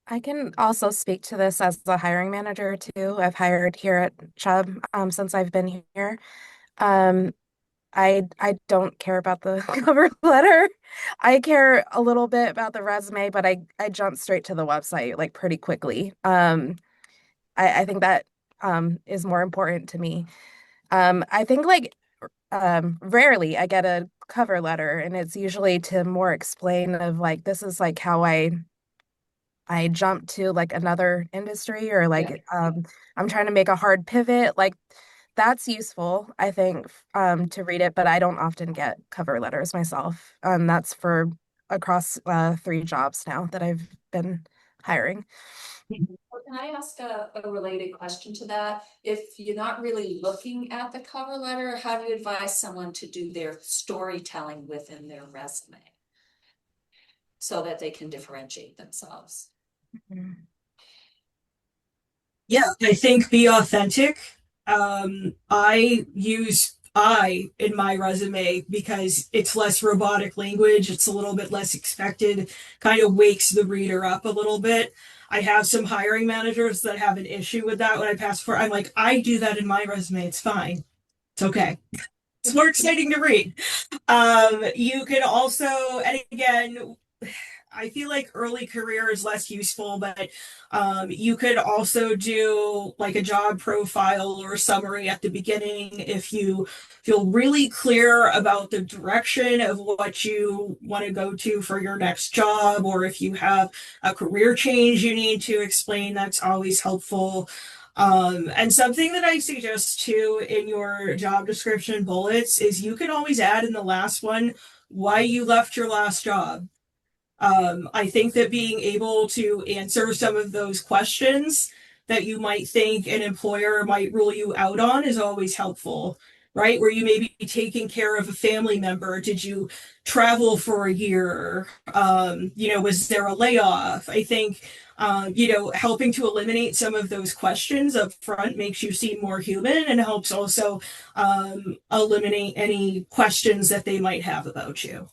I can also speak to this as a hiring manager too. I've hired here at Chubb since I've been here. Um, I don't care about the cover letter. I care a little bit about the resume, but I jump straight to the website like pretty quickly. I think that is more important to me. I think like rarely I get a cover letter, and it's usually to more explain of like this is like how I jump to like another industry or like I'm trying to make a hard pivot. Like that's useful, I think, to read it, but I don't often get cover letters myself. That's for across 3 jobs now that I've been hiring. Well, can I ask a related question to that? If you're not really looking at the cover letter, how do you advise someone to do their storytelling within their resume so that they can differentiate themselves? Yeah, I think be authentic. I use I in my resume because it's less robotic language, it's a little bit less expected, kind of wakes the reader up a little bit. I have some hiring managers that have an issue with that when I pass for. I'm like, I do that in my resume. It's fine. It's okay. It's more exciting to read. You can also, and again, I feel like early career is less useful, but you could also do like a job profile or a summary at the beginning if you feel really clear about the direction of what you want to go to for your next job, or if you have a career change you need to explain, that's always helpful. And something that I suggest too in your job description bullets is you can always add in the last one why you left your last job. I think that being able to answer some of those questions that you might think an employer might rule you out on is always helpful, right? Where you may be taking care of a family member. Did you travel for a year? Was there a layoff? I think, helping to eliminate some of those questions up front makes you seem more human and helps also eliminate any questions that they might have about you.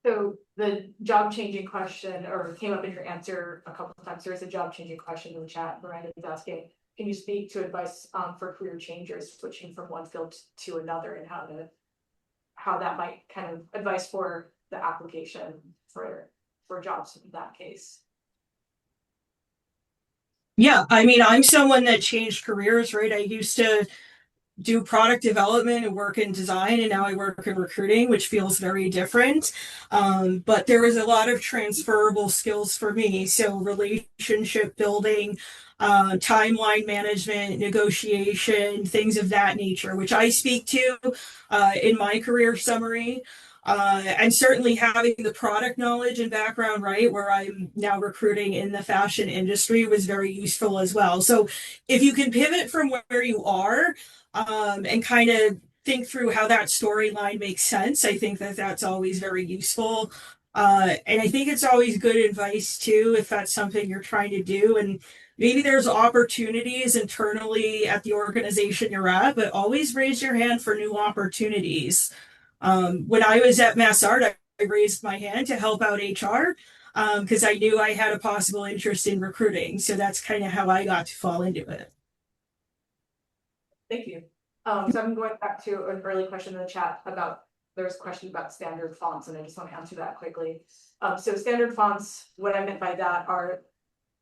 So the job changing question, or came up in your answer a couple of times, there is a job changing question in the chat. Miranda is asking, can you speak to advice for career changers switching from one field to another, and how that might kind of advice for the application for jobs in that case? Yeah, I mean, I'm someone that changed careers, right? I used to do product development and work in design, and now I work in recruiting, which feels very different. But there was a lot of transferable skills for me. So relationship building, timeline management, negotiation, things of that nature, which I speak to in my career summary. And certainly having the product knowledge and background, right, where I'm now recruiting in the fashion industry was very useful as well. So if you can pivot from where you are and kind of think through how that storyline makes sense, I think that that's always very useful. And I think it's always good advice too, if that's something you're trying to do. And maybe there's opportunities internally at the organization you're at, but always raise your hand for new opportunities. When I was at Mass Art, I raised my hand to help out HR because I knew I had a possible interest in recruiting. So that's kind of how I got to fall into it. Thank you. So I'm going back to an early question in the chat about, there's a question about standard fonts, and I just want to answer that quickly. So standard fonts, what I meant by that are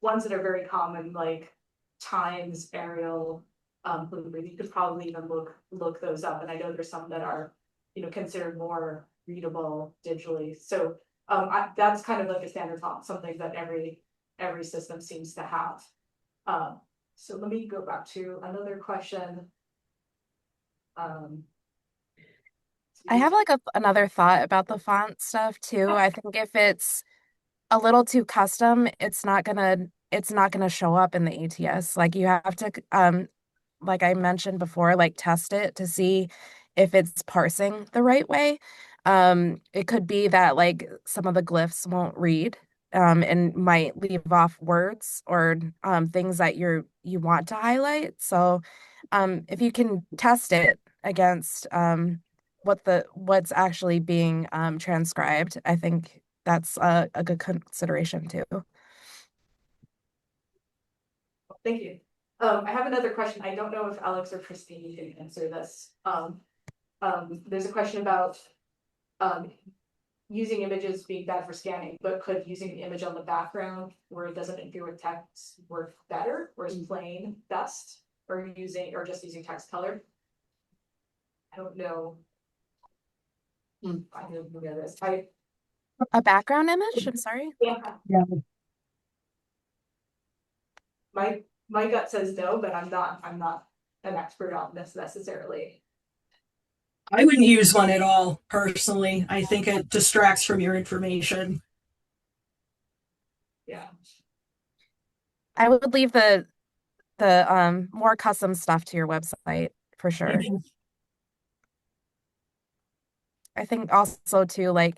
ones that are very common, like Times, Arial, Bloomberg. You could probably even look those up, and I know there's some that are, considered more readable digitally. So that's kind of like a standard font, something that every system seems to have. So let me go back to another question. I have like another thought about the font stuff too. I think if it's a little too custom, it's not gonna show up in the ATS. Like you have to like I mentioned before, like test it to see if it's parsing the right way. It could be that like some of the glyphs won't read and might leave off words or things that you want to highlight. So if you can test it against what's actually being transcribed. I think that's a good consideration too. Thank you. I have another question. I don't know if Alex or Kristine can answer this. There's a question about using images being bad for scanning, but could using the image on the background where it doesn't interfere with text work better, or is plain best, or just using text color? I don't know. I don't know this. A background image? I'm sorry. Yeah. My gut says no, but I'm not an expert on this necessarily. I wouldn't use one at all, personally. I think it distracts from your information. Yeah. I would leave the more custom stuff to your website for sure. I think also too, like,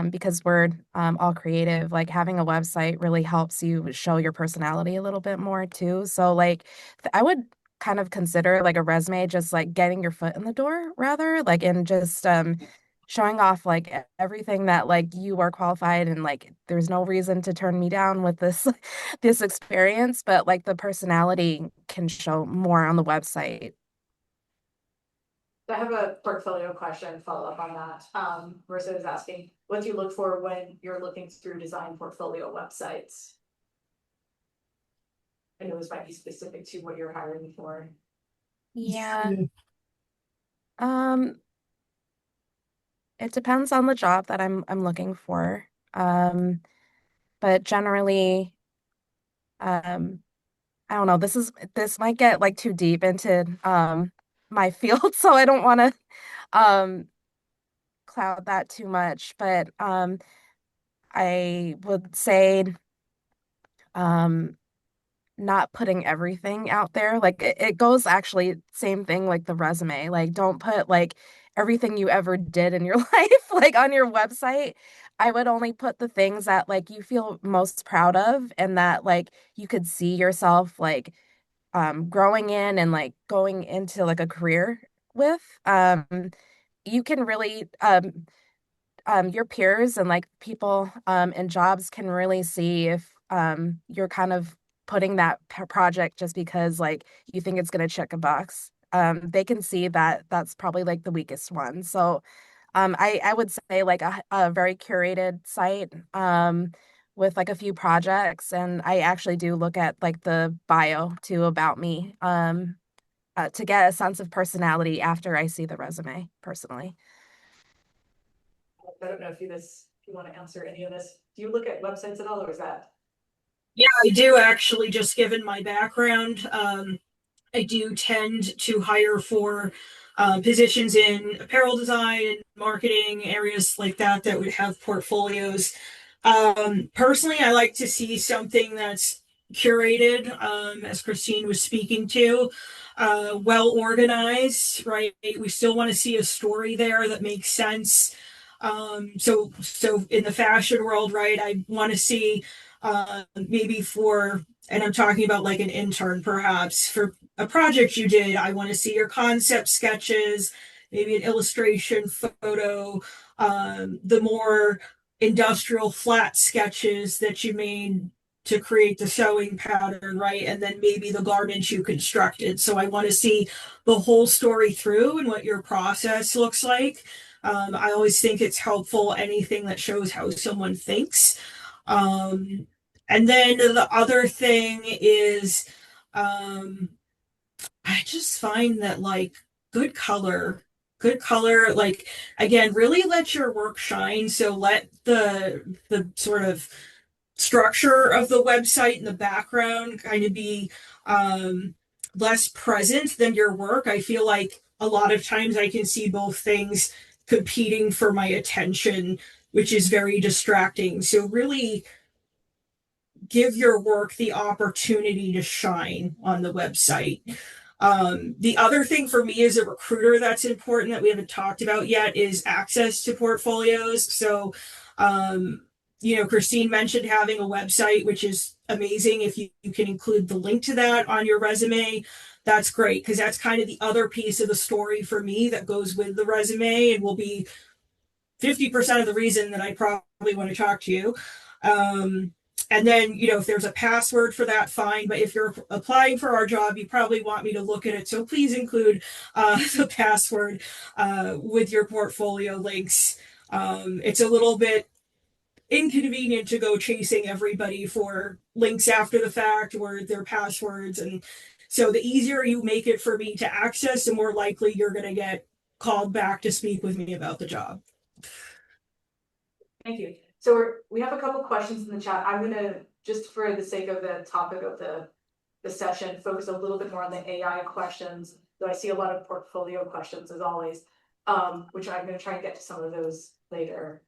because we're all creative, like having a website really helps you show your personality a little bit more too. So like I would kind of consider like a resume just like getting your foot in the door rather, like and just showing off like everything that like you are qualified and like there's no reason to turn me down with this this experience, but like the personality can show more on the website. I have a portfolio question follow up on that. Marissa is asking, what do you look for when you're looking through design portfolio websites? I know this might be specific to what you're hiring for. Yeah. Um, it depends on the job that I'm looking for. But generally, um, I don't know, this might get like too deep into my field, so I don't want to um cloud that too much, but I would say um not putting everything out there. Like it goes actually same thing like the resume. Like don't put like everything you ever did in your life like on your website. I would only put the things that like you feel most proud of and that like you could see yourself like growing in and like going into like a career with. You can really your peers and like people in jobs can really see if you're kind of putting that project just because like you think it's going to check a box. They can see that that's probably like the weakest one. So I would say like a very curated site with like a few projects, and I actually do look at like the bio too about me to get a sense of personality after I see the resume personally. I don't know if you want to answer any of this. Do you look at websites at all, or is that? Yeah, I do actually, just given my background. I do tend to hire for positions in apparel design and marketing, areas like that that would have portfolios. Personally, I like to see something that's curated, as Kristine was speaking to, well organized, right? We still want to see a story there that makes sense. So in the fashion world, right, I want to see maybe for, and I'm talking about like an intern perhaps, for a project you did, I want to see your concept sketches, maybe an illustration photo, the more industrial flat sketches that you made to create the sewing pattern, right? And then maybe the garments you constructed. So I want to see the whole story through and what your process looks like. I always think it's helpful, anything that shows how someone thinks. Um, and then the other thing is, um, I just find that like good color, like again, really let your work shine. So let the sort of structure of the website in the background kind of be less present than your work. I feel like a lot of times I can see both things competing for my attention, which is very distracting. So really give your work the opportunity to shine on the website. The other thing for me as a recruiter that's important that we haven't talked about yet is access to portfolios. So, Kristine mentioned having a website, which is amazing. If you can include the link to that on your resume, that's great, because that's kind of the other piece of the story for me that goes with the resume and will be 50% of the reason that I probably want to talk to you. And then, if there's a password for that, fine. But if you're applying for our job, you probably want me to look at it. So please include the password with your portfolio links. It's a little bit inconvenient to go chasing everybody for links after the fact or their passwords. And so the easier you make it for me to access, the more likely you're going to get called back to speak with me about the job. Thank you. So we have a couple questions in the chat. I'm gonna, just for the sake of the topic of the session, focus a little bit more on the AI questions, though I see a lot of portfolio questions as always, which I'm gonna try and get to some of those later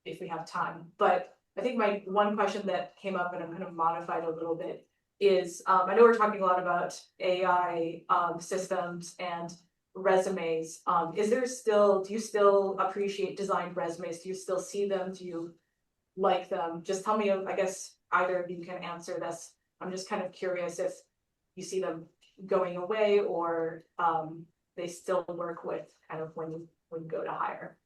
if we have time. But I think my one question that came up, and I'm gonna modify it a little bit, is I know we're talking a lot about AI systems and resumes. Do you still appreciate designed resumes? Do you still see them? Do you like them? Just tell me, I guess either of you can answer this. I'm just kind of curious if you see them going away, or they still work with kind of when you go to hire.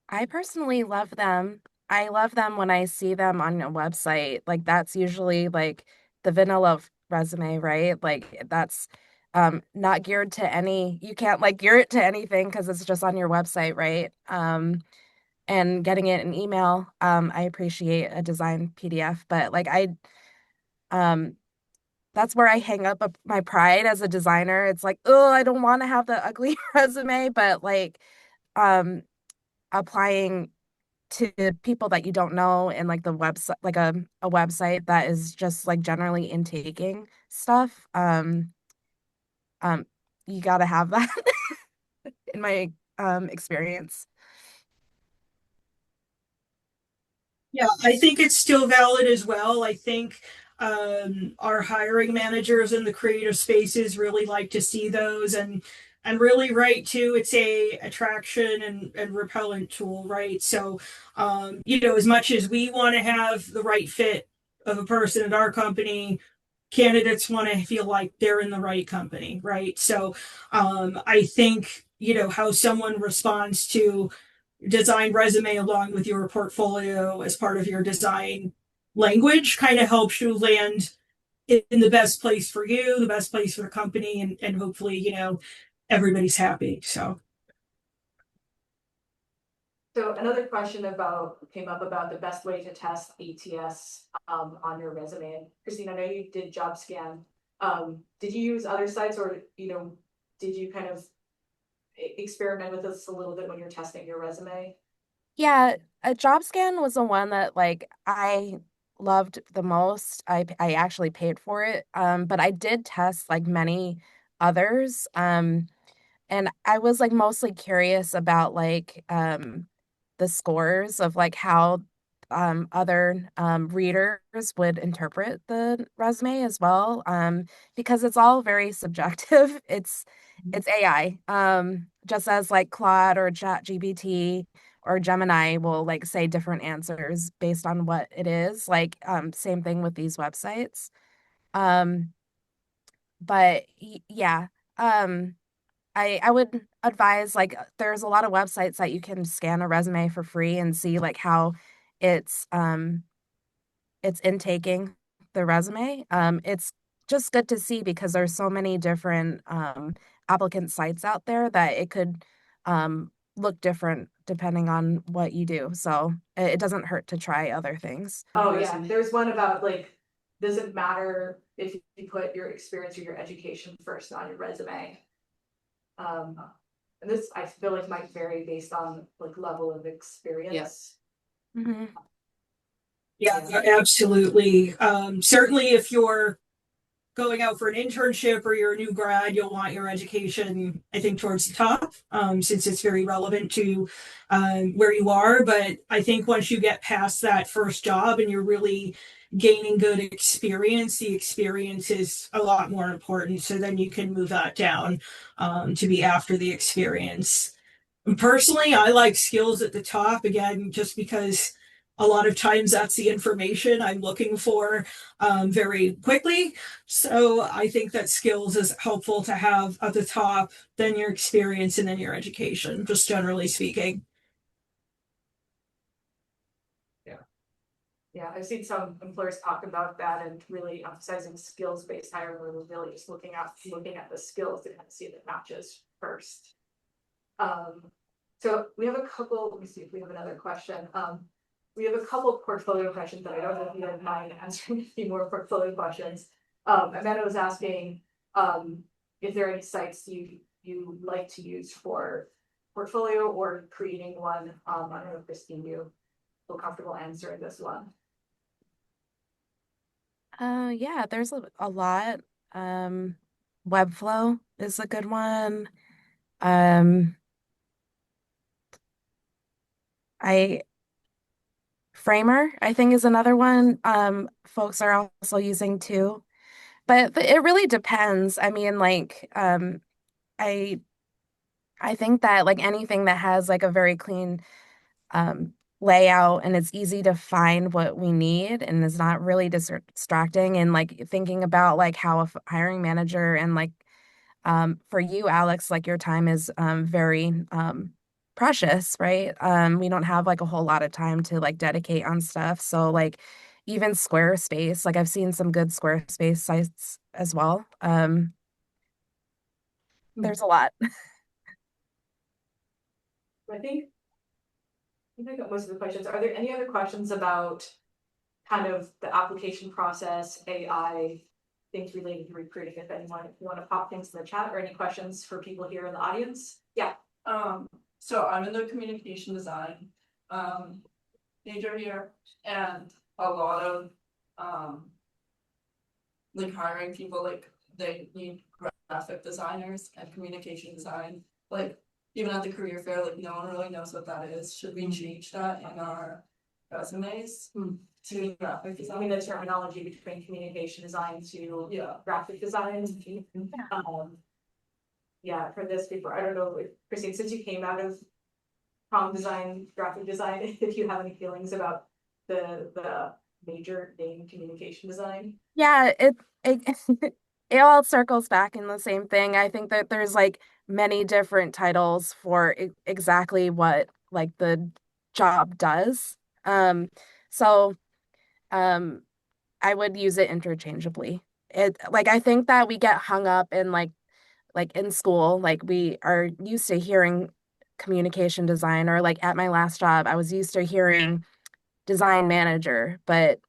I personally love them. I love them when I see them on a website. Like that's usually like the vanilla resume, right? Like that's not geared to any, you can't like gear it to anything because it's just on your website, right? And getting it in email, I appreciate a designed PDF, but like um that's where I hang up my pride as a designer. It's like, oh, I don't want to have the ugly resume, but like um applying to people that you don't know, and like the website, like a website that is just like generally intaking stuff, um you got to have that in my experience. Yeah, I think it's still valid as well. I think our hiring managers in the creative spaces really like to see those, and really right too. It's a attraction and repellent tool, right? So, as much as we want to have the right fit of a person at our company, candidates want to feel like they're in the right company, right? So, I think how someone responds to design resume along with your portfolio as part of your design language kind of helps you land in the best place for you, the best place for the company, and hopefully, everybody's happy. So Another question came up about the best way to test ATS on your resume. And Kristine, I know you did JobScan. Did you use other sites, or did you kind of experiment with this a little bit when you're testing your resume? Yeah, a job scan was the one that like I loved the most. I actually paid for it. But I did test like many others. And I was like mostly curious about like the scores of like how other readers would interpret the resume as well. Because it's all very subjective. It's AI. Just as like Claude or ChatGPT or Gemini will like say different answers based on what it is. Like same thing with these websites. Um, but yeah. Um I would advise like there's a lot of websites that you can scan a resume for free and see like how it's it's intaking the resume. It's just good to see because there's so many different applicant sites out there that it could look different depending on what you do. So it doesn't hurt to try other things. Oh yeah, there's one about like, does it matter if you put your experience or your education first on your resume? And this I feel like might vary based on like level of experience. Mm-hmm. yeah, absolutely. Certainly, if you're going out for an internship or you're a new grad, you'll want your education, I think, towards the top, since it's very relevant to where you are. But I think once you get past that first job and you're really gaining good experience, the experience is a lot more important. So then you can move that down to be after the experience. Personally, I like skills at the top again, just because a lot of times that's the information I'm looking for very quickly. So I think that skills is helpful to have at the top, then your experience, and then your education, just generally speaking. Yeah, I've seen some employers talk about that and really emphasizing skills-based hiring, where we're really just looking at the skills to kind of see if it matches first. So we have a couple, let me see if we have another question. We have a couple of portfolio questions that I don't know if you don't mind answering a few more portfolio questions. Amanda was asking, if there are any sites you like to use for portfolio or creating one. I don't know if Kristine, you feel comfortable answering this one. Yeah, there's a lot. Webflow is a good one. Um, I Framer, I think, is another one. Folks are also using too. But it really depends. I mean, like, I I think that like anything that has like a very clean um layout and it's easy to find what we need and is not really distracting, and like thinking about like how a hiring manager and like for you, Alex, like your time is very precious, right? We don't have like a whole lot of time to like dedicate on stuff. So like even Squarespace, like I've seen some good Squarespace sites as well. There's a lot. I think I got most of the questions. Are there any other questions about kind of the application process, AI, things related to recruiting? If anyone, if you want to pop things in the chat, or any questions for people here in the audience? Yeah. So I'm in the communication design major here, and a lot of like hiring people, like they need graphic designers and communication design. Like even at the career fair, like no one really knows what that is. Should we change that in our resumes to graphic I design? mean, the terminology between communication design to graphic design. Yeah, for this paper, I don't know, Kristine, since you came out of comm design, graphic design, if you have any feelings about the major name communication design. Yeah, it it all circles back in the same thing. I think that there's like many different titles for exactly what like the job does. So um I would use it interchangeably. It like I think that we get hung up in like in school, like we are used to hearing communication design, or like at my last job, I was used to hearing design manager, but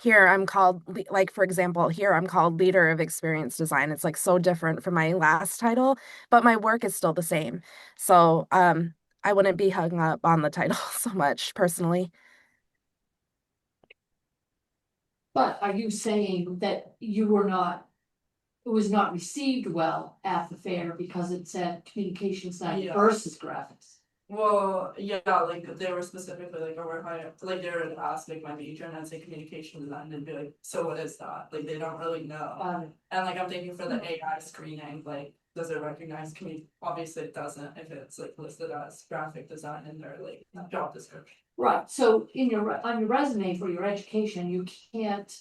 here I'm called, like, for example, here I'm called leader of experience design. It's like so different from my last title, but my work is still the same. So, I wouldn't be hung up on the title so much personally. But are you saying that you were not, it was not received well at the fair because it said communication design Yeah. versus graphics? Well, yeah, like they were specifically like, over high, like they were asked like my major, and I'd say communication design, and be like, so what is that? Like they don't really know. And like I'm thinking for the AI screening, like does it recognize obviously it doesn't if it's like listed as graphic design in their like job description. Right, so in on your resume for your education, you can't,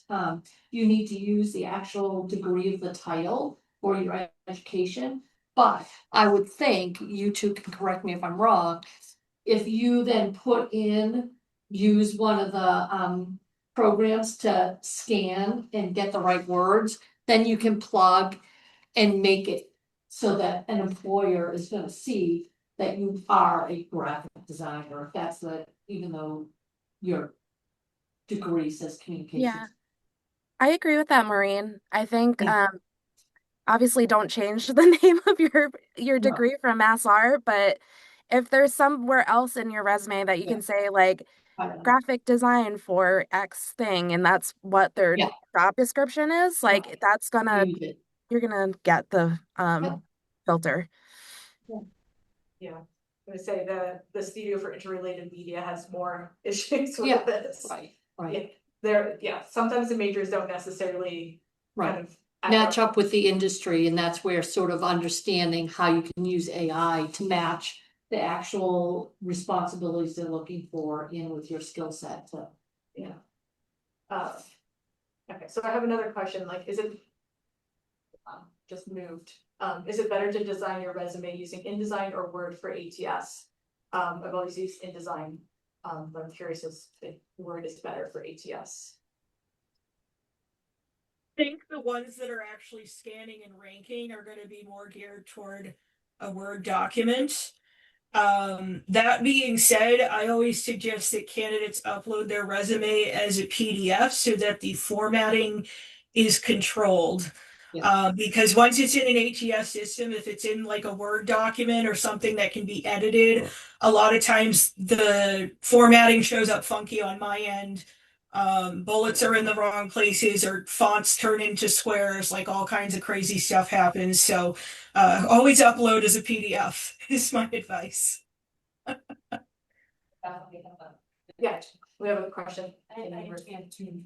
you need to use the actual degree of the title for your education. But I would think, you two can correct me if I'm wrong, if you then use one of the programs to scan and get the right words, then you can plug and make it so that an employer is gonna see that you are a graphic designer, if that's even though your degree says Yeah, communications. I agree with that, Maureen. I think Yeah. obviously don't change the name of your No. degree from Mass Art, but if there's somewhere else in your resume that you Yeah. can say like I don't know. graphic design for X thing, and that's what their Yeah. job description is, like Right. that's gonna Use it. you're gonna get the Yep. filter. Yeah, I'm gonna say the studio for interrelated media has more issues with Yeah. this. Right, Yeah, right, sometimes the majors don't necessarily kind right. of Match up with the industry, and that's where sort of understanding how you can use AI to match the actual responsibilities they're looking for in with your skill set to. Yeah. Okay, so I have another question, like, is it? Just moved, is it better to design your resume using InDesign or Word for ATS? I've always used InDesign, but I'm curious if Word is better for ATS. I think the ones that are actually scanning and ranking are going to be more geared toward a Word document. That being said, I always suggest that candidates upload their resume as a PDF so that the formatting is controlled. Yeah. Because once it's in an ATS system, if it's in like a Word document or something that can be edited, a lot of times the formatting shows up funky on my end. Bullets are in the wrong places or fonts turn into squares, like all kinds of crazy stuff happens. So always upload as a PDF is my advice. Yeah, we have a question. I can too.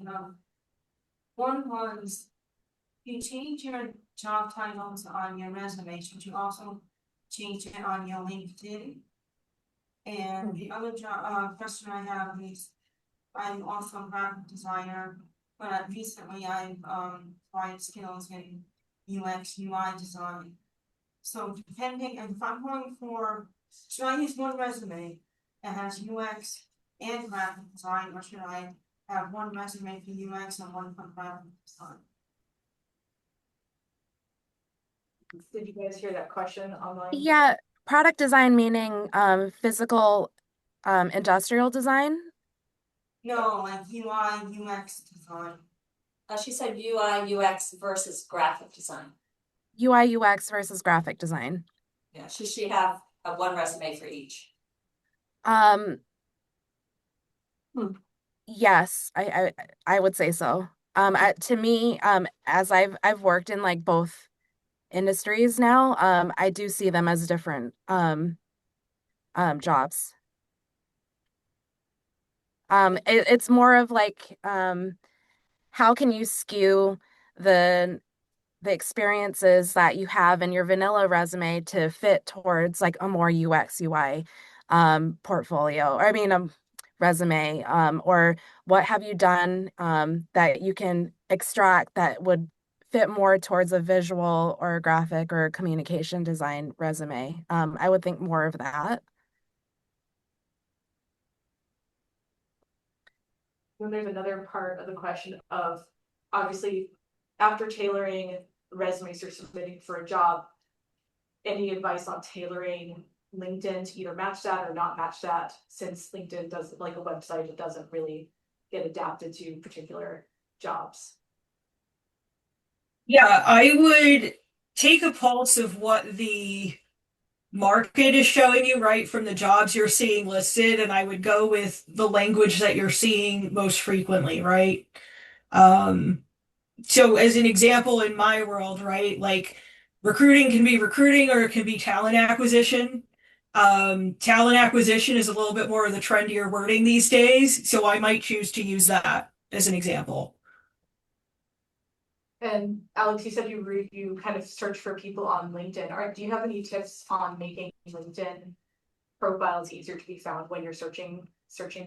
One was, you change your job titles on your resume, should you also change it on your LinkedIn? And the other question I have is, I'm also a graphic designer, but recently I've acquired skills in UX UI design. So depending, if I'm going for, should I use one resume that has UX and graphic design, or should I have one resume for UX and one for graphic design? Did you guys hear that question online? Yeah, product design meaning physical industrial design. No, like UI, UX design. She said UI, UX versus graphic design. UI UX versus graphic design. Yeah, should she have one resume for each? Um yes, I would say so. To me, as I've worked in like both industries now, I do see them as different jobs. It's more of like how can you skew the experiences that you have in your vanilla resume to fit towards like a more UX UI portfolio, or I mean resume, or what have you done that you can extract that would fit more towards a visual or graphic or communication design resume. I would think more of that. Then there's another part of the question of, obviously, after tailoring resumes you're submitting for a job, any advice on tailoring LinkedIn to either match that or not match that, since LinkedIn doesn't, like a website, it doesn't really get adapted to particular jobs? Yeah, I would take a pulse of what the market is showing you, right, from the jobs you're seeing listed, and I would go with the language that you're seeing most frequently, right? Um, so as an example in my world, right, like recruiting can be recruiting or it can be talent acquisition. Talent acquisition is a little bit more of the trendier wording these days, so I might choose to use that as an example. And Alex, you said you kind of search for people on LinkedIn. Do you have any tips on making LinkedIn profiles easier to be found when you're searching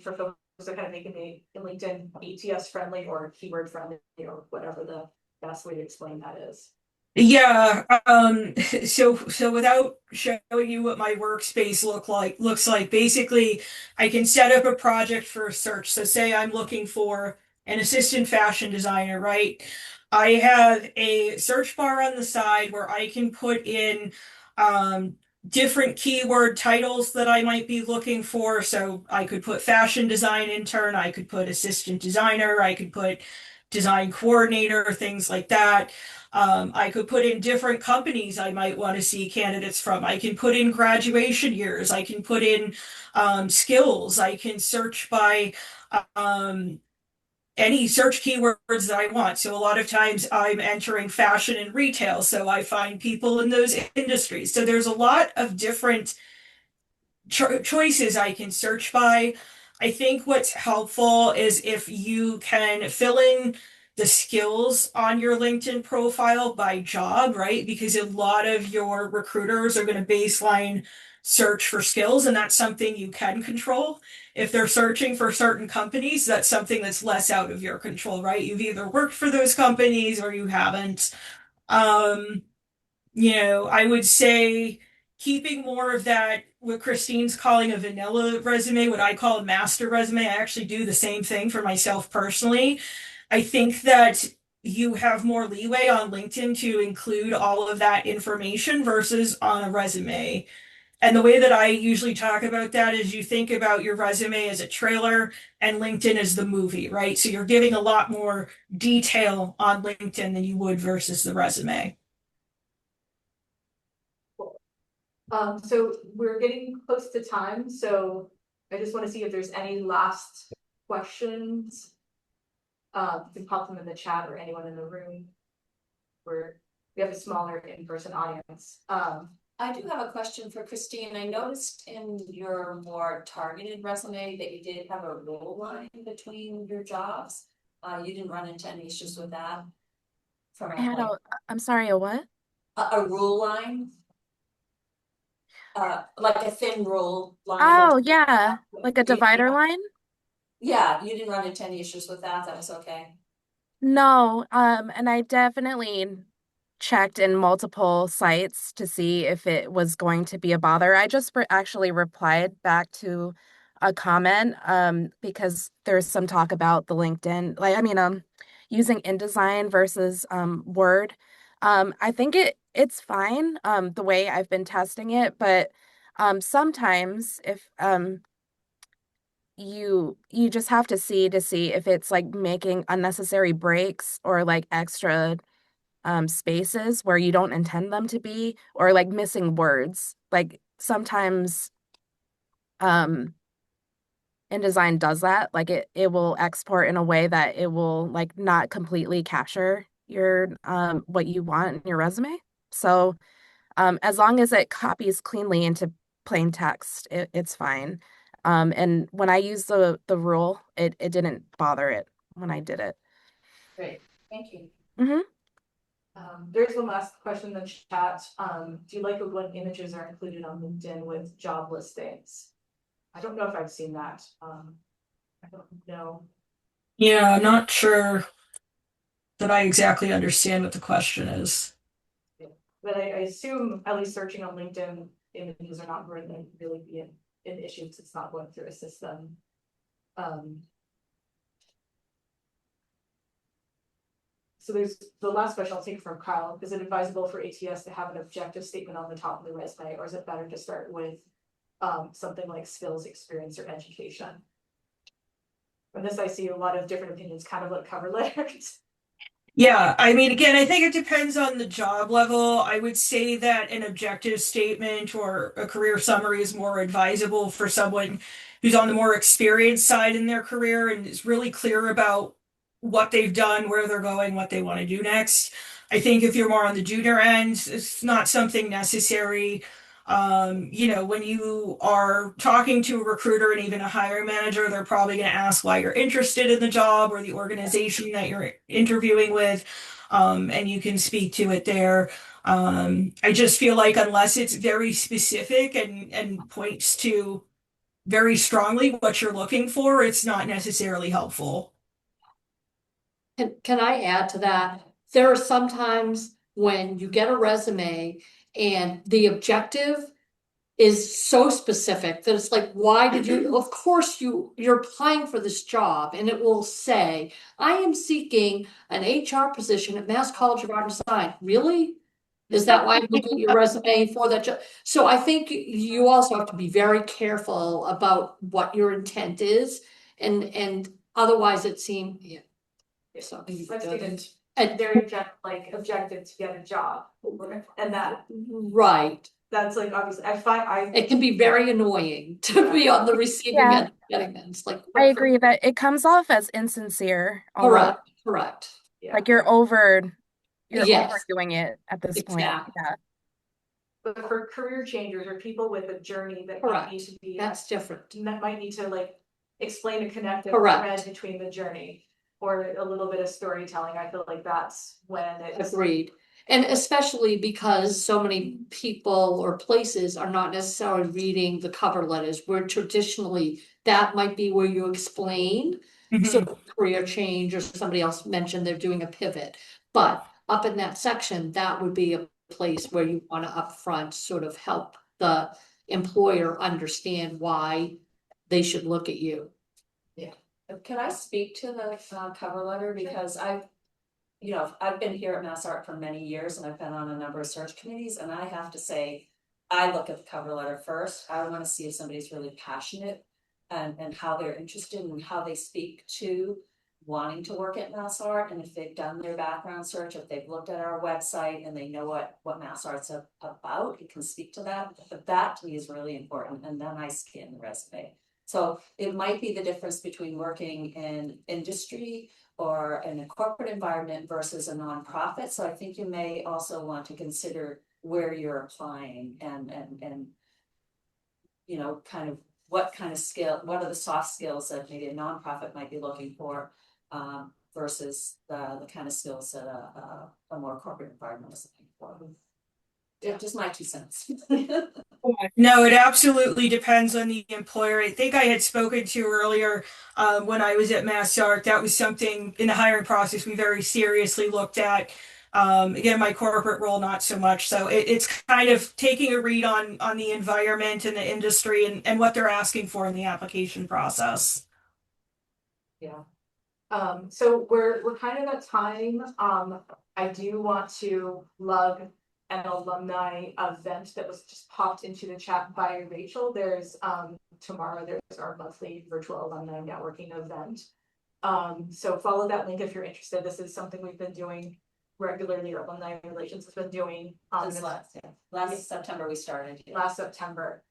for folks, that kind of making the LinkedIn ATS friendly or keyword friendly, or whatever the best way to explain that is? Yeah, so without showing you what my workspace looks like, basically I can set up a project for a search. So say I'm looking for an assistant fashion designer, right? I have a search bar on the side where I can put in different keyword titles that I might be looking for. So I could put fashion design intern, I could put assistant designer, I could put design coordinator, things like that. I could put in different companies I might want to see candidates from. I can put in graduation years. I can put in skills. I can search by any search keywords that I want. So a lot of times I'm entering fashion and retail, so I find people in those industries. So there's a lot of different choices I can search by. I think what's helpful is if you can fill in the skills on your LinkedIn profile by job, right? Because a lot of your recruiters are going to baseline search for skills, and that's something you can control. If they're searching for certain companies, that's something that's less out of your control, right? You've either worked for those companies or you haven't. Um, I would say keeping more of that, what Kristine's calling a vanilla resume, what I call a master resume. I actually do the same thing for myself personally. I think that you have more leeway on LinkedIn to include all of that information versus on a resume. And the way that I usually talk about that is you think about your resume as a trailer and LinkedIn as the movie, right? So you're giving a lot more detail on LinkedIn than you would versus the resume. So we're getting close to time, so I just want to see if there's any last questions. You can pop them in the chat or anyone in the room. We have a smaller in-person audience. I do have a question for Kristine. I noticed in your more targeted resume that you did have a rule line between your jobs. You didn't run into any issues with that? From I had I'm sorry, a what? a rule line? Like a thin rule line? Oh, yeah, like a divider line? Yeah, you didn't run into any issues with that. That was okay. No, and I definitely checked in multiple sites to see if it was going to be a bother. I just actually replied back to a comment because there's some talk about the LinkedIn, using InDesign versus Word. I think it's fine the way I've been testing it, but sometimes if you just have to see if it's like making unnecessary breaks or like extra spaces where you don't intend them to be, or like missing words. Like sometimes um InDesign does that. Like it will export in a way that it will like not completely capture your what you want in your resume. So as long as it copies cleanly into plain text, it's fine. And when I used the rule, it didn't bother it when I did it. Great, thank you. Mm-hmm. There's one last question in the chat. Do you like it when images are included on LinkedIn with job listings? I don't know if I've seen that. I don't know. Yeah, I'm not sure that I exactly understand what the question is. But I assume, at least searching on LinkedIn, images are not going to really be an issue because it's not going through a system. So there's the last question I'll take from Kyle. Is it advisable for ATS to have an objective statement on the top of the resume, or is it better to start with something like skills, experience, or education? And this, I see a lot of different opinions, kind of like cover letters. Yeah, I mean, again, I think it depends on the job level. I would say that an objective statement or a career summary is more advisable for someone who's on the more experienced side in their career and is really clear about what they've done, where they're going, what they want to do next. I think if you're more on the junior end, it's not something necessary. When you are talking to a recruiter and even a hiring manager, they're probably going to ask why you're interested in the job or the organization that you're interviewing with, and you can speak to it there. I just feel like unless it's very specific and points to very strongly what you're looking for, it's not necessarily helpful. Can I add to that? There are some times when you get a resume and the objective is so specific that it's like, why did you, of course you're applying for this job, and it will say, I am seeking an HR position at Mass College of Art and Design. Really? Is that why I'm looking at your resume for that job? So I think you also have to be very careful about what your intent is, and otherwise it seems, yeah. So And very objective to get a job, and that right. That's like obviously I It can be very annoying to be on the receiving Yeah. end of getting that. It's like, I agree that it comes off as insincere almost. correct. Like you're Yes. overdoing it at this point. Exactly. Yeah. But for career changers or people with a journey that might Correct. need to be That's different. that might need to like explain a connective Correct. thread between the journey, or a little bit of storytelling. I feel like that's when it's. Agreed. And especially because so many people or places are not necessarily reading the cover letters, where traditionally that might be where you explain sort of career change, or somebody else mentioned they're doing a pivot. But up in that section, that would be a place where you want to upfront sort of help the employer understand why they should look at you. Can I speak to the cover letter? Because I've been here at Mass Art for many years, and I've been on a number of search committees, and I have to say, I look at the cover letter first. I want to see if somebody's really passionate and how they're interested and how they speak to wanting to work at Mass Art, and if they've done their background search, if they've looked at our website and they know what Mass Art's about, it can speak to that. But that to me is really important, and then I scan the resume. So it might be the difference between working in industry or in a corporate environment versus a nonprofit. So I think you may also want to consider where you're applying and kind of what kind of skill, what are the soft skills that maybe a nonprofit might be looking for versus the kind of skills that a more corporate environment is looking for. Yeah, just my 2 cents. No, it absolutely depends on the employer. I think I had spoken to earlier when I was at MassArt. That was something in the hiring process we very seriously looked at. Again, my corporate role, not so much. So it's kind of taking a read on the environment and the industry and what they're asking for in the application process. Yeah. So we're kind of at time. I do want to plug an alumni event that was just popped into the chat by Rachel. There's tomorrow there's our monthly virtual alumni networking event. So follow that link if you're interested. This is something we've been doing regularly, or alumni relations has been doing Since last September we started. Last September.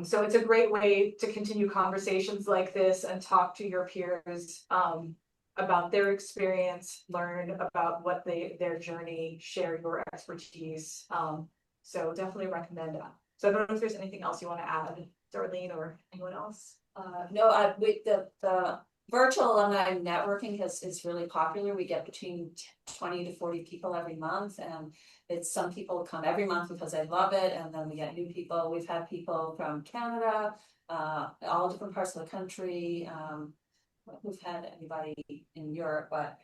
So it's a great way to continue conversations like this and talk to your peers about their experience, learn about what their journey, share your expertise. So definitely recommend that. So I don't know if there's anything else you want to add, Darlene or anyone else. No, the virtual alumni networking is really popular. We get between 20 to 40 people every month, and some people come every month because they love it, and then we get new people. We've had people from Canada, all different parts of the country. We've had anybody in Europe, but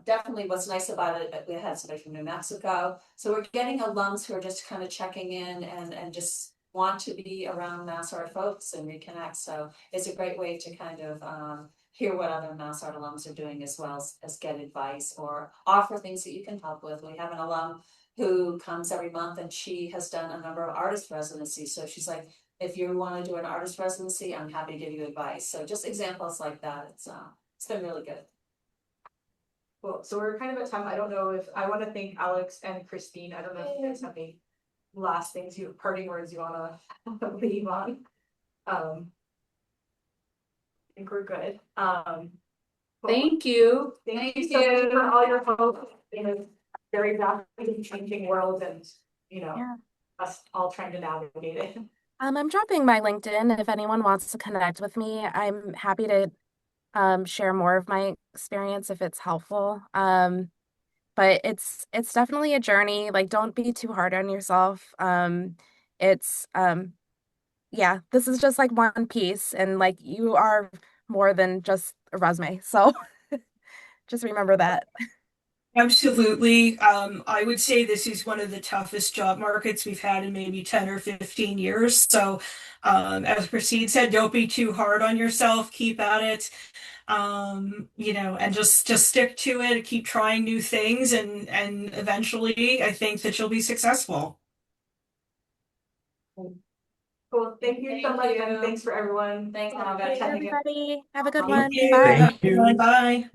definitely what's nice about it, we had somebody from New Mexico. So we're getting alums who are just kind of checking in and just want to be around Mass Art folks and reconnect. So it's a great way to kind of hear what other Mass Art alums are doing, as well as get advice or offer things that you can help with. We have an alum who comes every month, and she has done a number of artist residencies. So she's like, if you want to do an artist residency, I'm happy to give you advice. So just examples like that. It's been really good. Cool. So we're kind of at time. I don't know if I want to thank Alex and Kristine. I don't know if you guys have any last things, parting words you want to leave on. I think we're good. Thank you. Thank you so much for all your help in a very rapidly changing world, and us all trying to navigate it. I'm dropping my LinkedIn if anyone wants to connect with me. I'm happy to share more of my experience if it's helpful. But it's definitely a journey. Like, don't be too hard on yourself. It's yeah, this is just like one piece, and like you are more than just a resume. So just remember that. Absolutely. I would say this is one of the toughest job markets we've had in maybe 10 or 15 years. So, as Christine said, don't be too hard on yourself. Keep at it. And just stick to it. Keep trying new things, and eventually, I think that you'll be successful. Cool. Thank you so much, and thanks for everyone. Thanks, attending. Everybody, have a good Thank one. you. Bye. Have a good one. Bye.